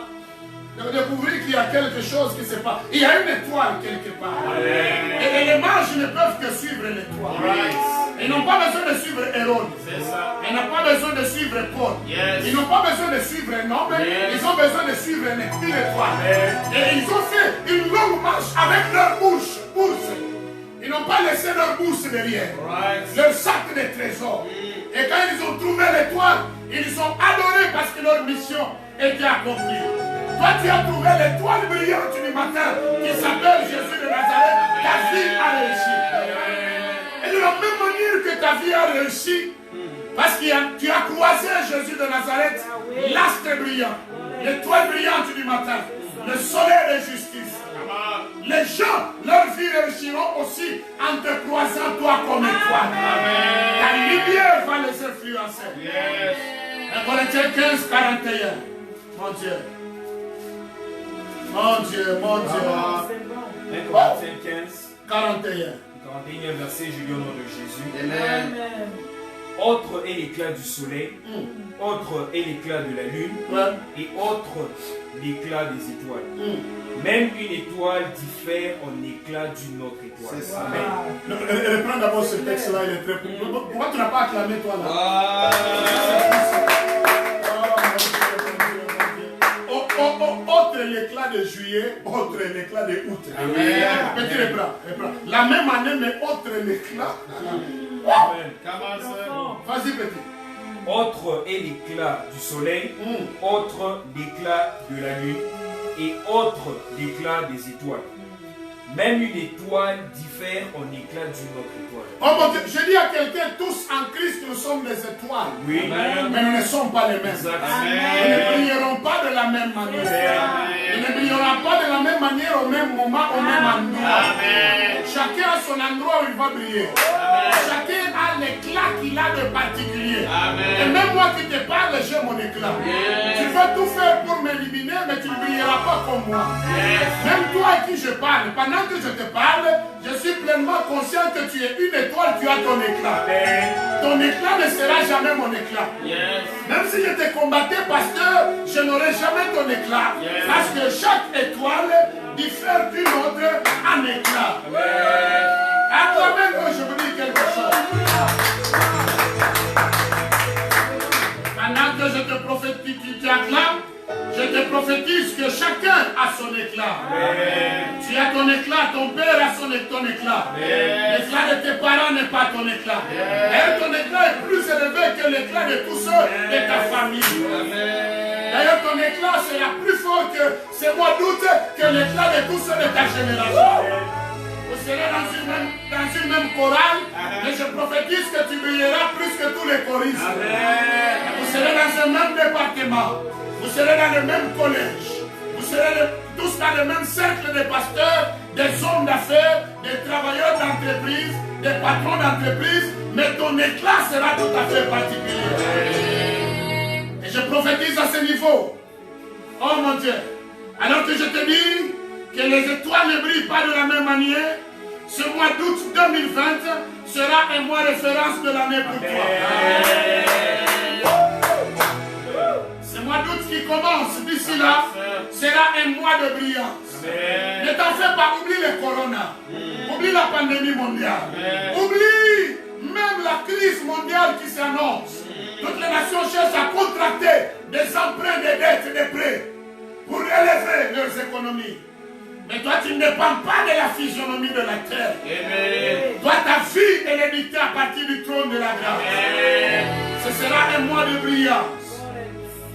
de découvrir qu'il y a quelque chose qui se passe. Il y a une étoile quelque part. Et les mages ne peuvent que suivre l'étoile. Ils n'ont pas besoin de suivre Hérode. Ils n'ont pas besoin de suivre Paul. Yes. Ils n'ont pas besoin de suivre un homme. Yes. Ils ont besoin de suivre une étoile. Et ils ont fait une longue marche avec leur bourse. Ils n'ont pas laissé leur bourse derrière. Leur sac de trésors. Et quand ils ont trouvé l'étoile, ils ont adoré parce que leur mission était accomplie. Toi, tu as trouvé l'étoile brillante du matin qui s'appelle Jésus de Nazareth. Ta vie a réussi. Et de la même manière que ta vie a réussi, parce que tu as croisé Jésus de Nazareth, l'astre brillant, l'étoile brillante du matin, le soleil de justice. Les gens, leur vie réussiront aussi en te croisant toi comme étoile. Ta lumière va les influencer. 1 Corinthiens 15, 41. Mon Dieu. Mon Dieu, mon Dieu. 1 Corinthiens 15, 41. 41e verset, je lis au nom de Jésus. Amen. Autre est l'éclat du soleil, autre est l'éclat de la lune, et autre l'éclat des étoiles. Même une étoile diffère en éclat d'une autre étoile. C'est ça. Amen. Reprends d'abord ce texte-là, il est très... Pourquoi tu n'as pas acclamé toi là? Autre l'éclat de juillet, autre l'éclat de août. Petit reprends. La même année, mais autre l'éclat. Vas-y, petit. Autre est l'éclat du soleil, autre l'éclat de la lune, et autre l'éclat des étoiles. Même une étoile diffère en éclat d'une autre étoile. Oh mon Dieu, je dis à quelqu'un, tous en Christ, nous sommes des étoiles. Oui. Mais nous ne sommes pas les mêmes. Nous ne brillerons pas de la même manière. Nous ne brillerons pas de la même manière au même moment, au même endroit. Chacun a son endroit où il va briller. Chacun a l'éclat qu'il a de particulier. Et même même moi qui te parle, j'ai mon éclat. Tu veux tout faire pour m'éliminer, mais tu ne brilleras pas comme moi. Même toi à qui je parle, pendant que je te parle, je suis pleinement conscient que tu es une étoile, tu as ton éclat. Ton éclat ne sera jamais mon éclat. Même si je te combattais, pasteur, je n'aurai jamais ton éclat. Parce que chaque étoile diffère d'une autre en éclat. À toi-même que je vous dis quelque chose. Pendant que je te prophétise, tu acclames, je te prophétise que chacun a son éclat. Tu as ton éclat, ton père a ton éclat. L'éclat de tes parents n'est pas ton éclat. Et ton éclat est plus élevé que l'éclat de tous ceux de ta famille. D'ailleurs, ton éclat sera plus fort que ce mois d'août que l'éclat de tous ceux de ta génération. Vous serez dans une même chorale, mais je prophétise que tu brilleras plus que tous les choristes. Vous serez dans un même département, vous serez dans le même collège, vous serez tous dans le même cercle de pasteurs, des hommes d'affaires, des travailleurs d'entreprise, des patrons d'entreprise, mais ton éclat sera tout à fait particulier. Et je prophétise à ce niveau. Oh mon Dieu, alors que je te dis que les étoiles ne brillent pas de la même manière, ce mois d'août 2020 sera un mois référence de l'année pour toi. Ce mois d'août qui commence d'ici là sera un mois de brillance. Ne t'en fais pas, oublie le corona, oublie la pandémie mondiale, oublie même la crise mondiale qui s'annonce. Toutes les nations cherchent à contracter des emprunts, des dettes, des prêts pour élever leurs économies. Mais toi, tu ne dépends pas de la physionomie de la terre. Toi, ta vie, elle est dictée à partir du trône de la grâce. Ce sera un mois de brillance.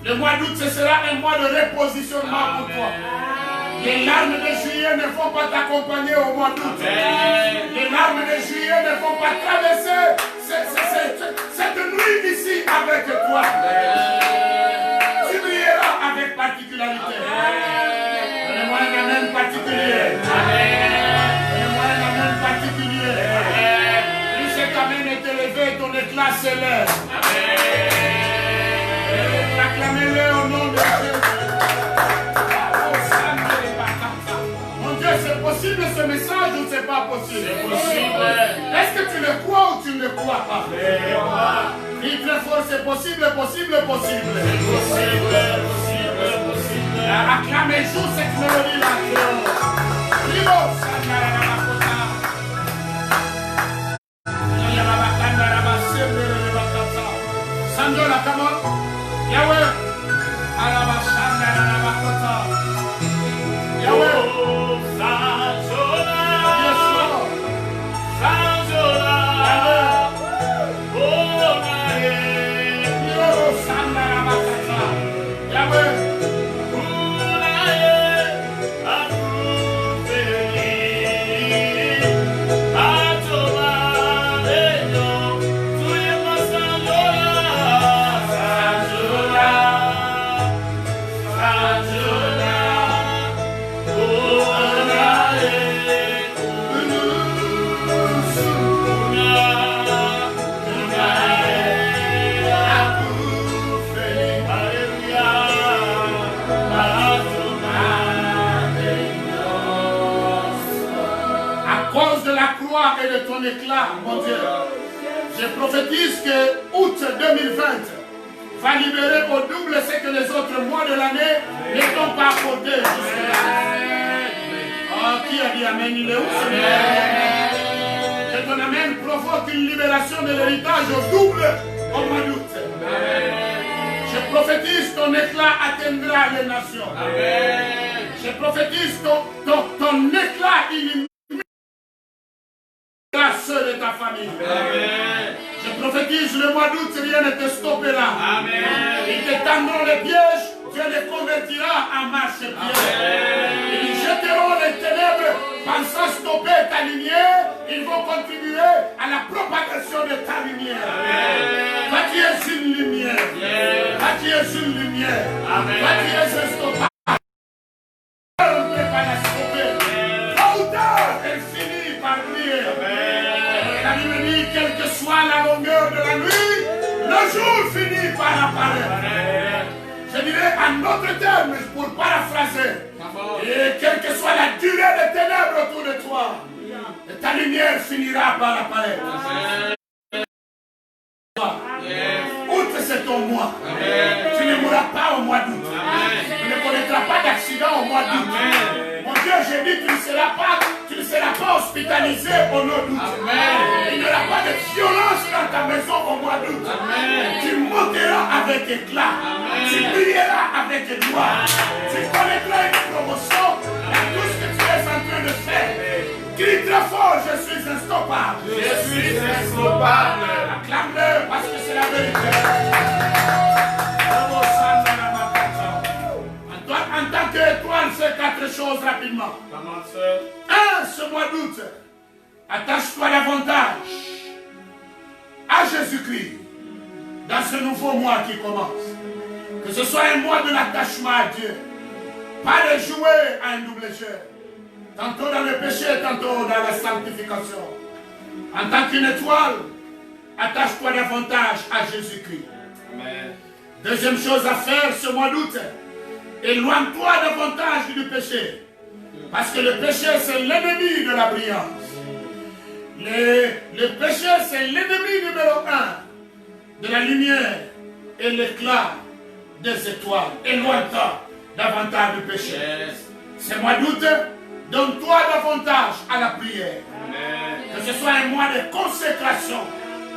Le mois d'août, ce sera un mois de repositionnement pour toi. Les larmes de juillet ne vont pas t'accompagner au mois d'août. Les larmes de juillet ne vont pas traverser cette nuit ici avec toi. Tu brilleras avec particularité. Donnez-moi un amen particulier. Donnez-moi un amen particulier. Si cet amen est élevé, ton éclat s'élève. Acclamez-le au nom de Jésus. Mon Dieu, c'est possible ce message ou c'est pas possible? C'est possible. Est-ce que tu le crois ou tu ne le crois pas? Dis très fort, c'est possible, possible, possible. C'est possible, possible, possible. Acclamez, joue cette mélodie-là. Sandola, come on. Yahweh. Yahweh. Et de ton éclat, mon Dieu. Je prophétise que août 2020 va libérer au double ce que les autres mois de l'année ne t'ont pas accordé jusque-là. Oh, qui a dit amen? Il est où ce Seigneur? Que ton amen provoque une libération de l'héritage au double au mois d'août. Je prophétise ton éclat atteindra les nations. Je prophétise ton éclat illimité ceux de ta famille. Amen. Je prophétise le mois d'août, rien ne te stoppera. Amen. Ils te tendront les pièges, Dieu les convertira en marche-pied. Ils jetteront les ténèbres pensant stopper ta lumière. Ils vont contribuer à la propagation de ta lumière. Amen. Toi qui es une lumière. Toi qui es une lumière. Amen. Toi qui es un stoppage. On ne peut pas la stopper. Tôt ou tard, elle finit par briller. Amen. Quelle que soit la longueur de la nuit, le jour finit par la parole. Je dirais en d'autres termes, pour paraphraser, et quelle que soit la durée des ténèbres autour de toi, ta lumière finira par apparaître. Outre c'est ton mois. Tu ne mourras pas au mois d'août. Tu ne connaîtras pas d'accident au mois d'août. Mon Dieu, j'ai dit tu ne seras pas hospitalisé au mois d'août. Il n'y aura pas de violence dans ta maison au mois d'août. Tu monteras avec éclat. Tu brilleras avec gloire. Tu connaîtras une promotion dans tout ce que tu es en train de faire. Crie très fort, je suis instoppable. Je suis instoppable. Acclame-le parce que c'est la vérité. En tant qu'étoile, fais 4 choses rapidement. Ce mois d'août, attache-toi davantage à Jésus-Christ dans ce nouveau mois qui commence. Que ce soit un mois de l'attachement à Dieu. Pas de jouer à un double jeu. Tantôt dans le péché, tantôt dans la sanctification. En tant qu'une étoile, attache-toi davantage à Jésus-Christ. Deuxième chose à faire ce mois d'août, éloigne-toi davantage du péché. Parce que le péché, c'est l'ennemi de la brillance. Le péché, c'est l'ennemi numéro 1 de la lumière et l'éclat des étoiles. Éloigne-toi davantage du péché. Ce mois d'août, donne-toi davantage à la prière. Que ce soit un mois de consécration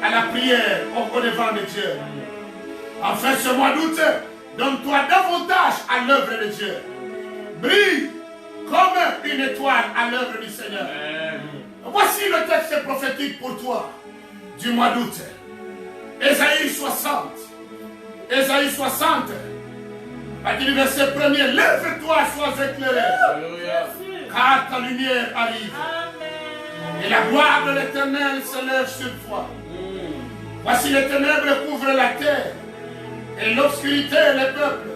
à la prière au devant de Dieu. Enfin, ce mois d'août, donne-toi davantage à l'œuvre de Dieu. Brille comme une étoile à l'œuvre du Seigneur. Voici le texte prophétique pour toi du mois d'août. Ésaïe 60. Ésaïe 60. À dire verset 1er, lève-toi, sois éclairé. Car ta lumière arrive. Et la gloire de l'Éternel se lève sur toi. Voici les ténèbres couvrent la terre. Et l'obscurité les peuples.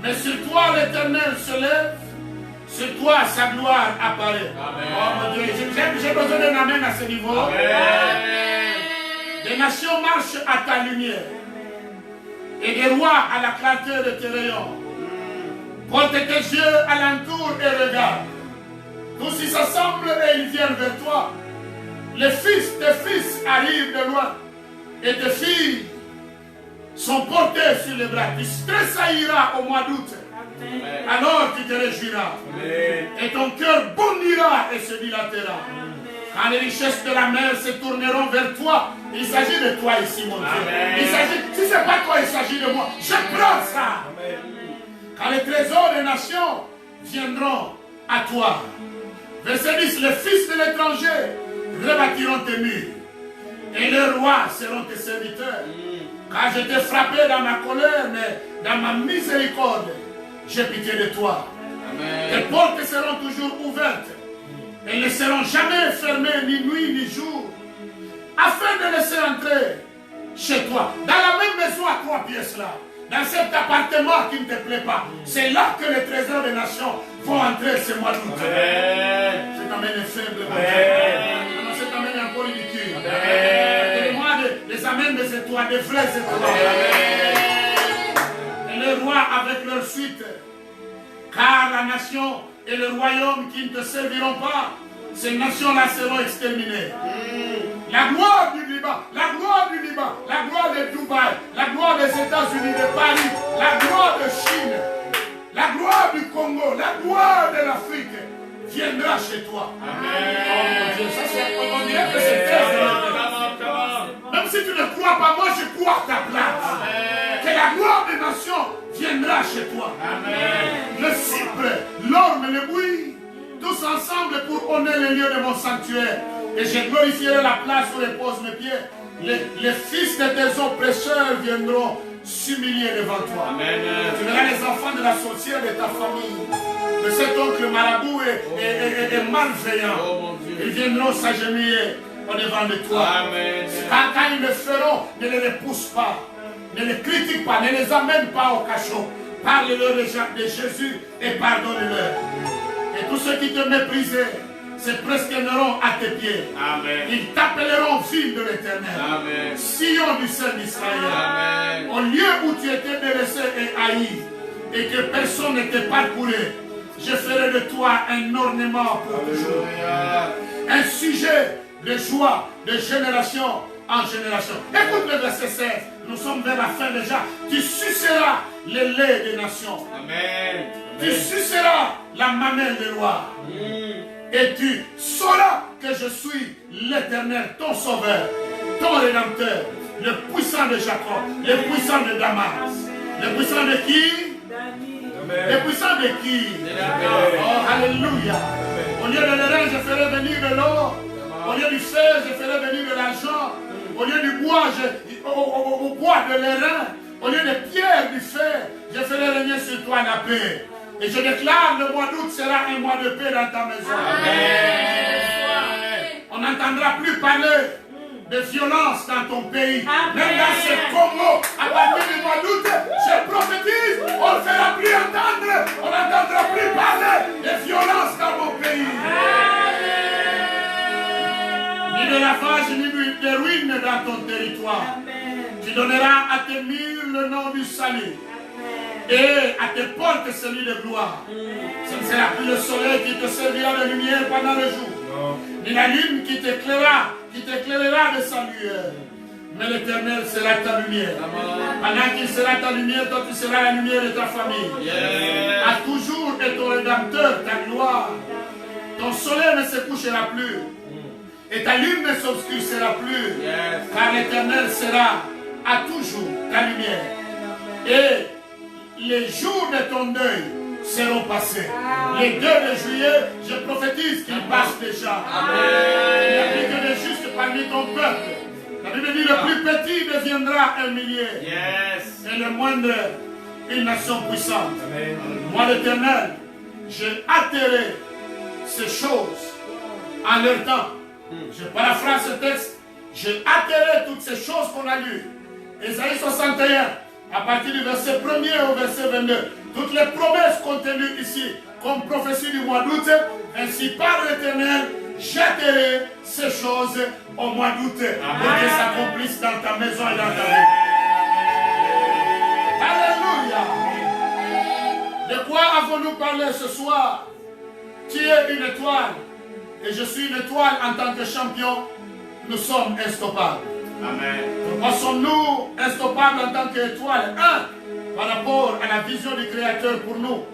Mais sur toi l'Éternel se lève. Sur toi sa gloire apparaît. Amen. Oh mon Dieu, j'ai besoin d'un amen à ce niveau. Amen. Des nations marchent à ta lumière. Et des rois à la clarté de tes rayons. Porte tes yeux alentour et regarde. Tous ils s'assemblent et ils viennent vers toi. Les fils, tes fils arrivent de loin. Et tes filles sont portés sur les bras. Tu tressailliras au mois d'août. Alors tu te réjouiras. Et ton cœur bondira et se dilatera. Quand les richesses de la mer se tourneront vers toi, il s'agit de toi ici, mon Dieu. Il s'agit, si ce n'est pas toi, il s'agit de moi. Je prends ça. Quand les trésors des nations viendront à toi. Verset 10, les fils de l'étranger rebâtiront tes murs. Et les rois seront tes serviteurs. Car je t'ai frappé dans ma colère, mais dans ma miséricorde, j'ai pitié de toi. Amen. Tes portes seront toujours ouvertes. Elles ne seront jamais fermées, ni nuit, ni jour. Afin de laisser entrer chez toi, dans la même maison à 3 pièces là, dans cet appartement qui ne te plaît pas. C'est là que les trésors des nations vont entrer ce mois d'août. Cet amen est faible. Cet amen est encore ridicule. Donnez-moi des amens des étoiles, des vraies étoiles. Et les rois avec leur suite. Car la nation et le royaume qui ne te serviront pas, ces nations-là seront exterminées. La gloire du Liban, la gloire du Liban, la gloire de Dubaï, la gloire des États-Unis, de Paris, la gloire de Chine, la gloire du Congo, la gloire de l'Afrique viendra chez toi. Amen. Oh mon Dieu, ça c'est, on dirait que c'est très important. Même si tu ne crois pas, moi je crois à ta place. Amen. Que la gloire des nations viendra chez toi. Amen. Le cypre, l'orme, le buis, tous ensemble pour honorer le lieu de mon sanctuaire. Et je glorifierai la place où reposent mes pieds. Les fils de tes oppresseurs viendront s'humilier devant toi. Amen. Tu verras les enfants de la sorcière de ta famille, de cet oncle marabout et malveillant. Oh, ils viendront s'agenouiller au devant de toi. Amen. Quand ils le feront, ne les repousse pas. Ne les critique pas, ne les amène pas au cachot. Parle-leur de Jésus et pardonne-leur. Et tous ceux qui te méprisaient se prosterneront à tes pieds. Amen. Ils t'appelleront ville de l'Éternel. Sion du Saint d'Israël. au lieu où tu étais délaissé et haï, et que personne ne te parcourait, je ferai de toi un ornement pour toujours. Un sujet de joie de génération en génération. Écoute le verset 16. Nous sommes vers la fin déjà. Tu suceras le lait des nations. Amen. Tu suceras la mamelle des rois. Et tu sauras que je suis l'Éternel, ton sauveur, ton rédempteur, le puissant de Jacob, le puissant de Damas. Le puissant de qui? Le puissant de qui? Oh, alléluia. Au lieu de l'airain, je ferai venir de l'or. Au lieu du fer, je ferai venir de l'argent. Au lieu du bois, au bois de l'airain. Au lieu des pierres du fer, je ferai régner sur toi la paix. Et je déclare, le mois d'août sera un mois de paix dans ta maison. Amen. On n'entendra plus parler de violence dans ton pays. Amen. Même dans ce Congo, à partir du mois d'août, je prophétise, on ne fera plus entendre, on n'entendra plus parler de violence dans mon pays. Ni de ravage, ni de ruines dans ton territoire. Amen. Tu donneras à tes murs le nom du salut. Et à tes portes celui de gloire. Ce ne sera plus le soleil qui te servira de lumière pendant le jour, ni la lune qui t'éclairera de sa lumière. Mais l'Éternel sera ta lumière. Pendant qu'il sera ta lumière, toi tu seras la lumière de ta famille. À toujours est ton rédempteur, ta gloire. Ton soleil ne se couchera plus. Et ta lune ne s'obscurcira plus. Car l'Éternel sera à toujours ta lumière. Et les jours de ton deuil seront passés. Les 2 de juillet, je prophétise qu'ils passent déjà. Il n'y a plus que des justes parmi ton peuple. La Bible dit, le plus petit deviendra un millier. Et le moindre, une nation puissante. Moi, l'Éternel, j'ai atterré ces choses en leur temps. Je paraphrase ce texte. J'ai atterré toutes ces choses qu'on a lues. Ésaïe 61. À partir du verset 1er au verset 22, toutes les promesses contenues ici, comme prophétie du mois d'août, ainsi par l'Éternel, j'atterrai ces choses au mois d'août, pour qu'elles s'accomplissent dans ta maison et dans ta vie. Alléluia. De quoi avons-nous parlé ce soir? Tu es une étoile, et je suis une étoile en tant que champion. Nous sommes instoppables. Amen. Pourquoi sommes-nous instoppables en tant qu'étoiles? Par rapport à la vision du Créateur pour nous,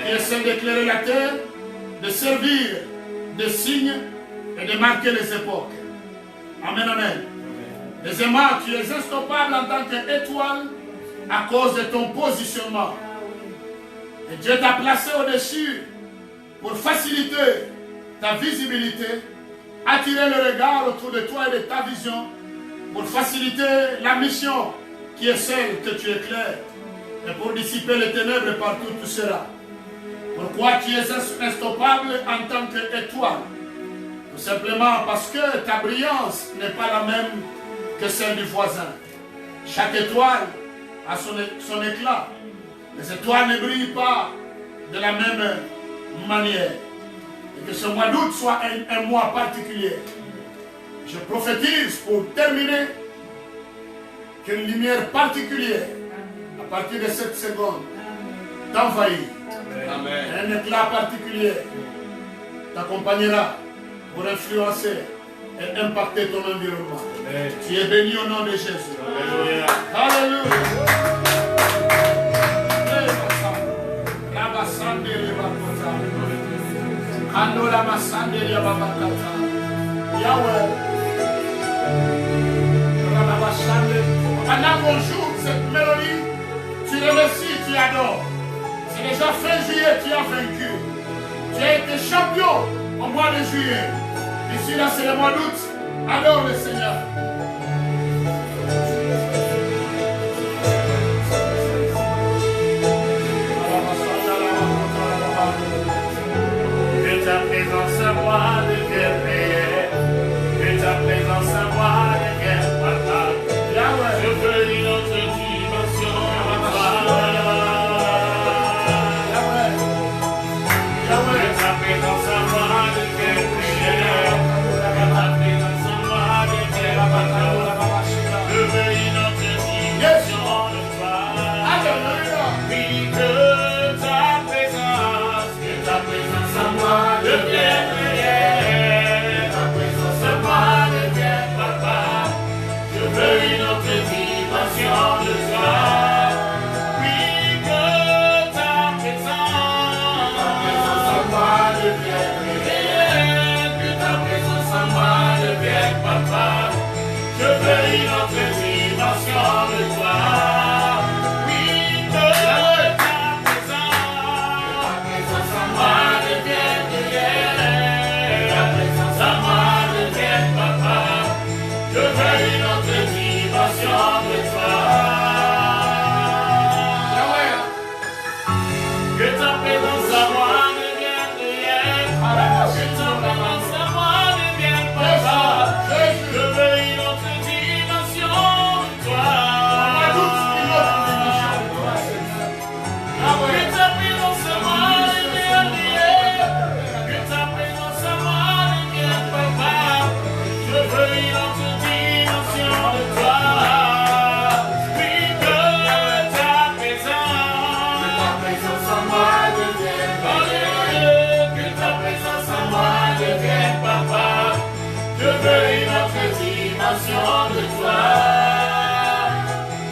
qui est celle d'éclairer la terre, de servir de signes et de marquer les époques. Amen, amen. Deuxièmement, tu es instoppable en tant qu'étoile à cause de ton positionnement. Et Dieu t'a placé au-dessus pour faciliter ta visibilité, attirer le regard autour de toi et de ta vision, pour faciliter la mission qui est celle que tu éclaires et pour dissiper les ténèbres partout où tu seras. Pourquoi tu es instoppable en tant qu'étoile? Tout simplement parce que ta brillance n'est pas la même que celle du voisin. Chaque étoile a son éclat. Les étoiles ne brillent pas de la même manière. Et que ce mois d'août soit un mois particulier. Je prophétise pour terminer qu'une lumière particulière, à partir de cette seconde, t'envahit. Un éclat particulier t'accompagnera pour influencer et impacter ton environnement. Amen. Tu es béni au nom de Jésus. Alléluia. Alléluia. Pendant qu'on joue cette mélodie, tu remercies, tu adores. C'est déjà fin juillet, tu as vaincu. Tu as été champion au mois de juillet. Ici, là, c'est le mois d'août. Adore le Seigneur. Que ta présence moi de guerre réelle. Que ta présence moi de guerre fatale. Je veux une autre dimension en toi. Que ta présence moi de guerre réelle. Que ta présence moi de guerre fatale. Je veux une autre dimension. dimension de toi. Oui, que ta présence en moi devienne réelle. Ta présence en moi devienne papa. Je veux une autre dimension de toi. Que ta présence en moi devienne réelle. Que ta présence en moi devienne papa. Je veux une autre dimension de toi. Que ta présence en moi devienne réelle. Que ta présence en moi devienne papa. Je veux une autre dimension de toi. Oui, que ta présence en moi devienne réelle. Que ta présence en moi devienne papa. Je veux une autre dimension de toi.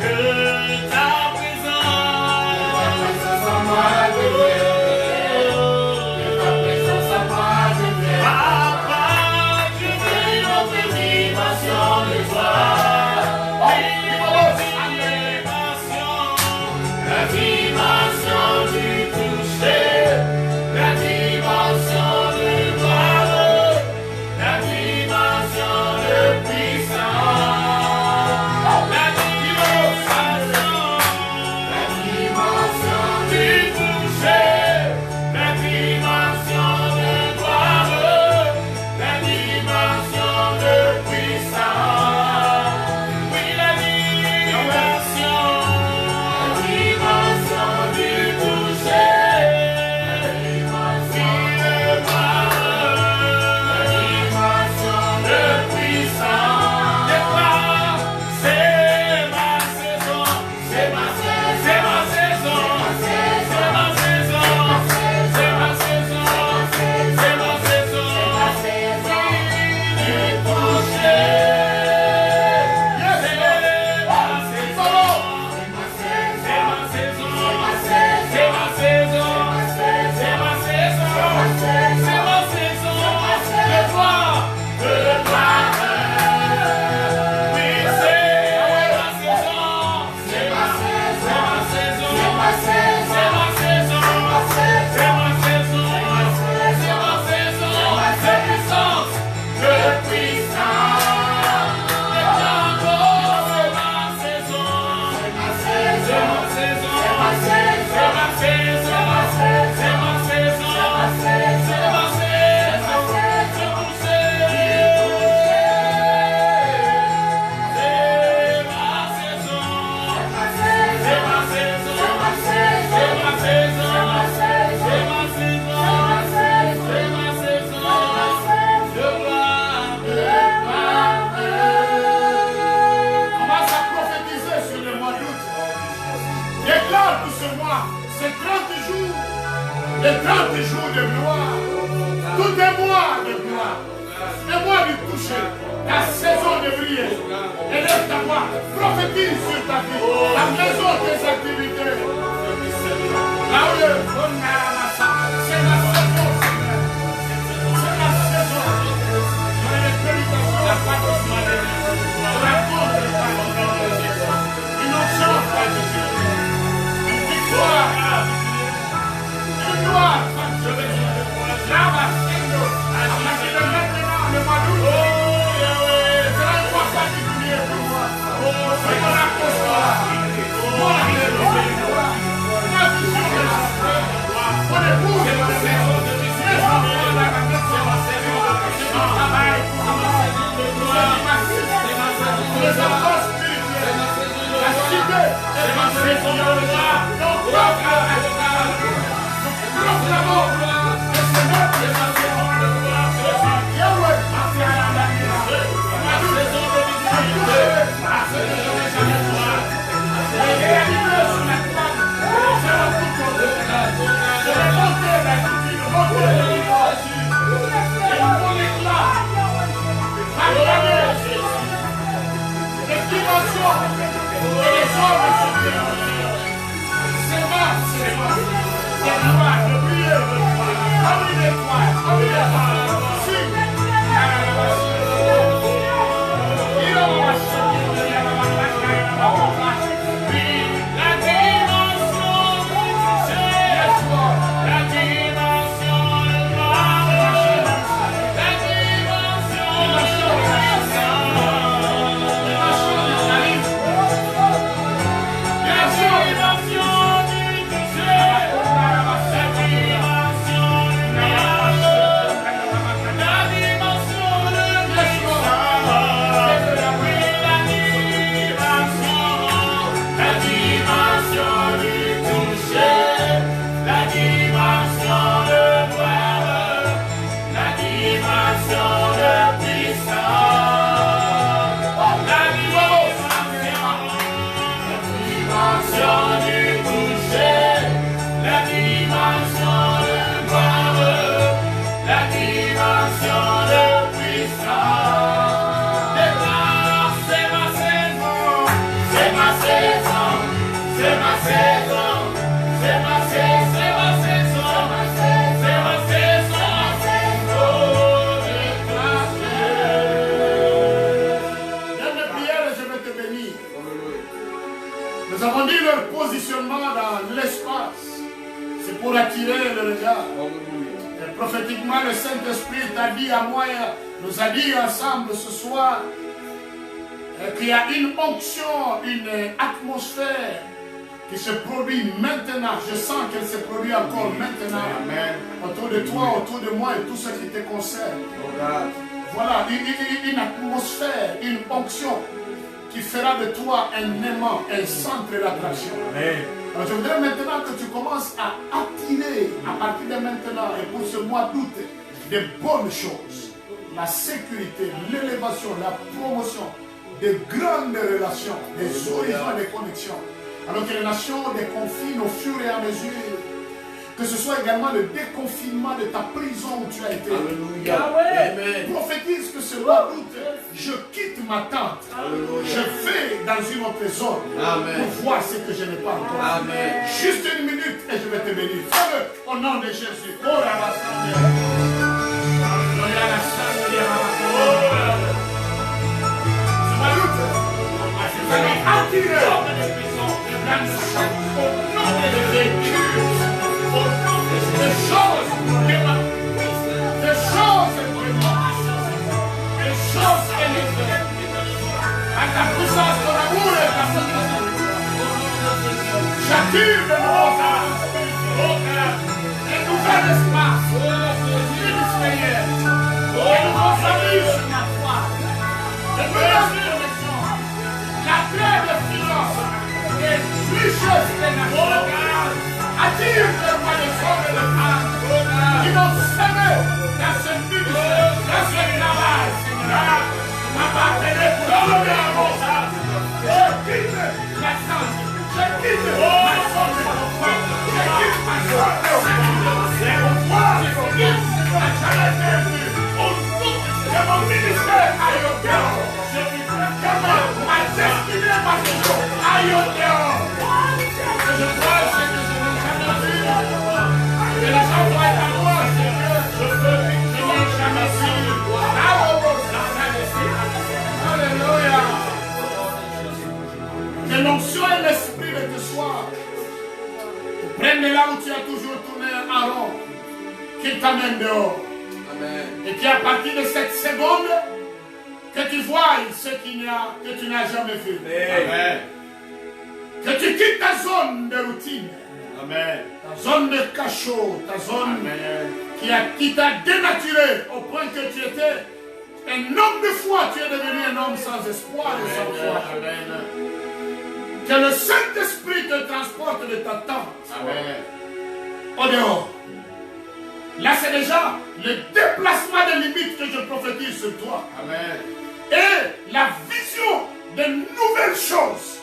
Que ta présence en moi devienne. Que ta présence en moi devienne. Papa, je veux une autre dimension de toi. La dimension du toucher. La dimension de gloire. La dimension de puissance. La dimension du toucher. La dimension de gloire. La dimension de puissance. Oui, la dimension du toucher. Les 30 jours de gloire, tout est mois de gloire, le mois du toucher, la saison de briller. Élève ta voix, prophétise sur ta vie, la maison des activités. Là où le c'est la saison, c'est la saison. Sur les prédications, la parole de la cause de ta une onction, une victoire. Gloire, je vais dire, là, va, à partir de maintenant, le mois d'août, ce sera une fois particulier pour moi. C'est mon apostat, mon alléluia, ma vision de la paix, mon épouse, mes enfants, c'est mon travail, c'est ma saison, les enfants spirituels, la cité, c'est ma saison de gloire, donc proclamons que c'est notre saison de gloire. Yahweh, ma saison de visibilité, ma saison de jamais voir. Les réalités sur la table, c'est la couture de c'est la montée de la culture, montée de l'identité. Et mon éclat, acclamez Jésus. Les dimensions et les hommes sont dérangés. C'est moi, c'est moi. C'est moi, je prie de toi. Amis les toits, amis les toits. Si. Il a ma saison, c'est ma saison, c'est ma saison, c'est ma saison, c'est ma saison, oh, Dans mes prières, je vais te bénir. Nous avons dit leur positionnement dans l'espace. C'est pour attirer le regard. Et prophétiquement, le Saint-Esprit t'a dit à moi, nous a dit ensemble ce soir, qu'il y a une onction, une atmosphère qui se produit maintenant. Je sens qu'elle se produit encore maintenant. Amen. Autour de toi, autour de moi et tout ce qui te concerne. Voilà, une atmosphère, une onction qui fera de toi un aimant, un centre d'attraction. Alors je voudrais maintenant que tu commences à attirer à partir de maintenant et pour ce mois d'août des bonnes choses. La sécurité, l'élévation, la promotion, des grandes relations, des horizons et des connexions. Alors que les nations déconfinent au fur et à mesure. Que ce soit également le déconfinement de ta prison où tu as été. Alléluia. Amen. Prophétise que ce mois d'août, je quitte ma tente. Je vais dans une autre zone. Amen. Pour voir ce que je n'ai pas encore. Amen. Juste une minute et je vais te bénir. Fais-le au nom de Jésus. Oh là là, j'attire de nouveaux âges, un nouvel espace, ministériel, un nouveau salut sur ma foi, de nouvelles connexions, la trêve de finance, des richesses des nations, attire de moi les hommes et les femmes qui vont s'aimer dans ce ministère, dans ce travail, Seigneur, m'appartenir pour donner à mon âme. Je quitte la santé. Je quitte ma santé, je quitte ma santé, c'est pour voir ce que n'a jamais perdu. Que mon ministère aille au dehors. Que ma destinée, ma vision aille au dehors. Que je vois ce que je n'ai jamais vu. Que les gens voient à moi ce que je n'ai jamais vu. Alléluia. Que l'onction et l'esprit de ce soir te prennent de là où tu as toujours tourné en rond, qu'il t'amène dehors. Amen. Et qu'à partir de cette seconde, que tu vois ce que tu n'as jamais vu. Amen. Que tu quittes ta zone de routine, Amen. ta zone de cachot, ta zone Amen. qui t'a dénaturé au point que tu étais un homme de foi, tu es devenu un homme sans espoir et sans foi. Amen. Que le Saint-Esprit te transporte de ta tente Amen. au dehors. Là, c'est déjà le déplacement des limites que je prophétise sur toi. Amen. Et la vision de nouvelles choses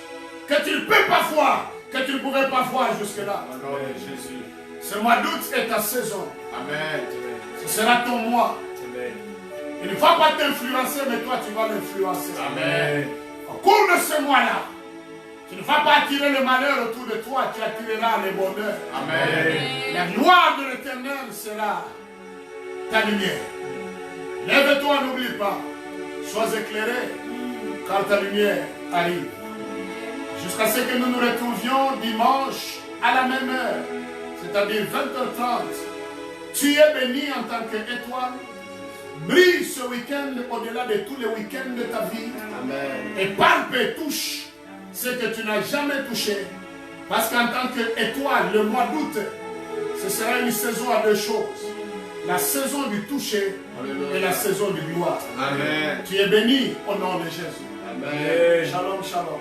que tu ne peux pas voir, que tu ne pouvais pas voir jusque-là. Au nom de Jésus. Ce mois d'août est ta saison. Amen. Ce sera ton mois. Il ne va pas t'influencer, mais toi, tu vas l'influencer. Amen. Au cours de ce mois-là, tu ne vas pas attirer le malheur autour de toi, tu attireras le bonheur. Amen. La gloire de l'Éternel sera ta lumière. Lève-toi, n'oublie pas. Sois éclairé, car ta lumière arrive. Jusqu'à ce que nous nous retrouvions dimanche à la même heure, c'est-à-dire 20h30. Tu es béni en tant qu'étoile. Brille ce week-end au-delà de tous les week-ends de ta vie. Amen. Et palpe et touche ce que tu n'as jamais touché. Parce qu'en tant qu'étoile, le mois d'août, ce sera une saison à deux choses. La saison du toucher et la saison du gloire. Amen. Tu es béni au nom de Jésus. Amen. Shalom, shalom.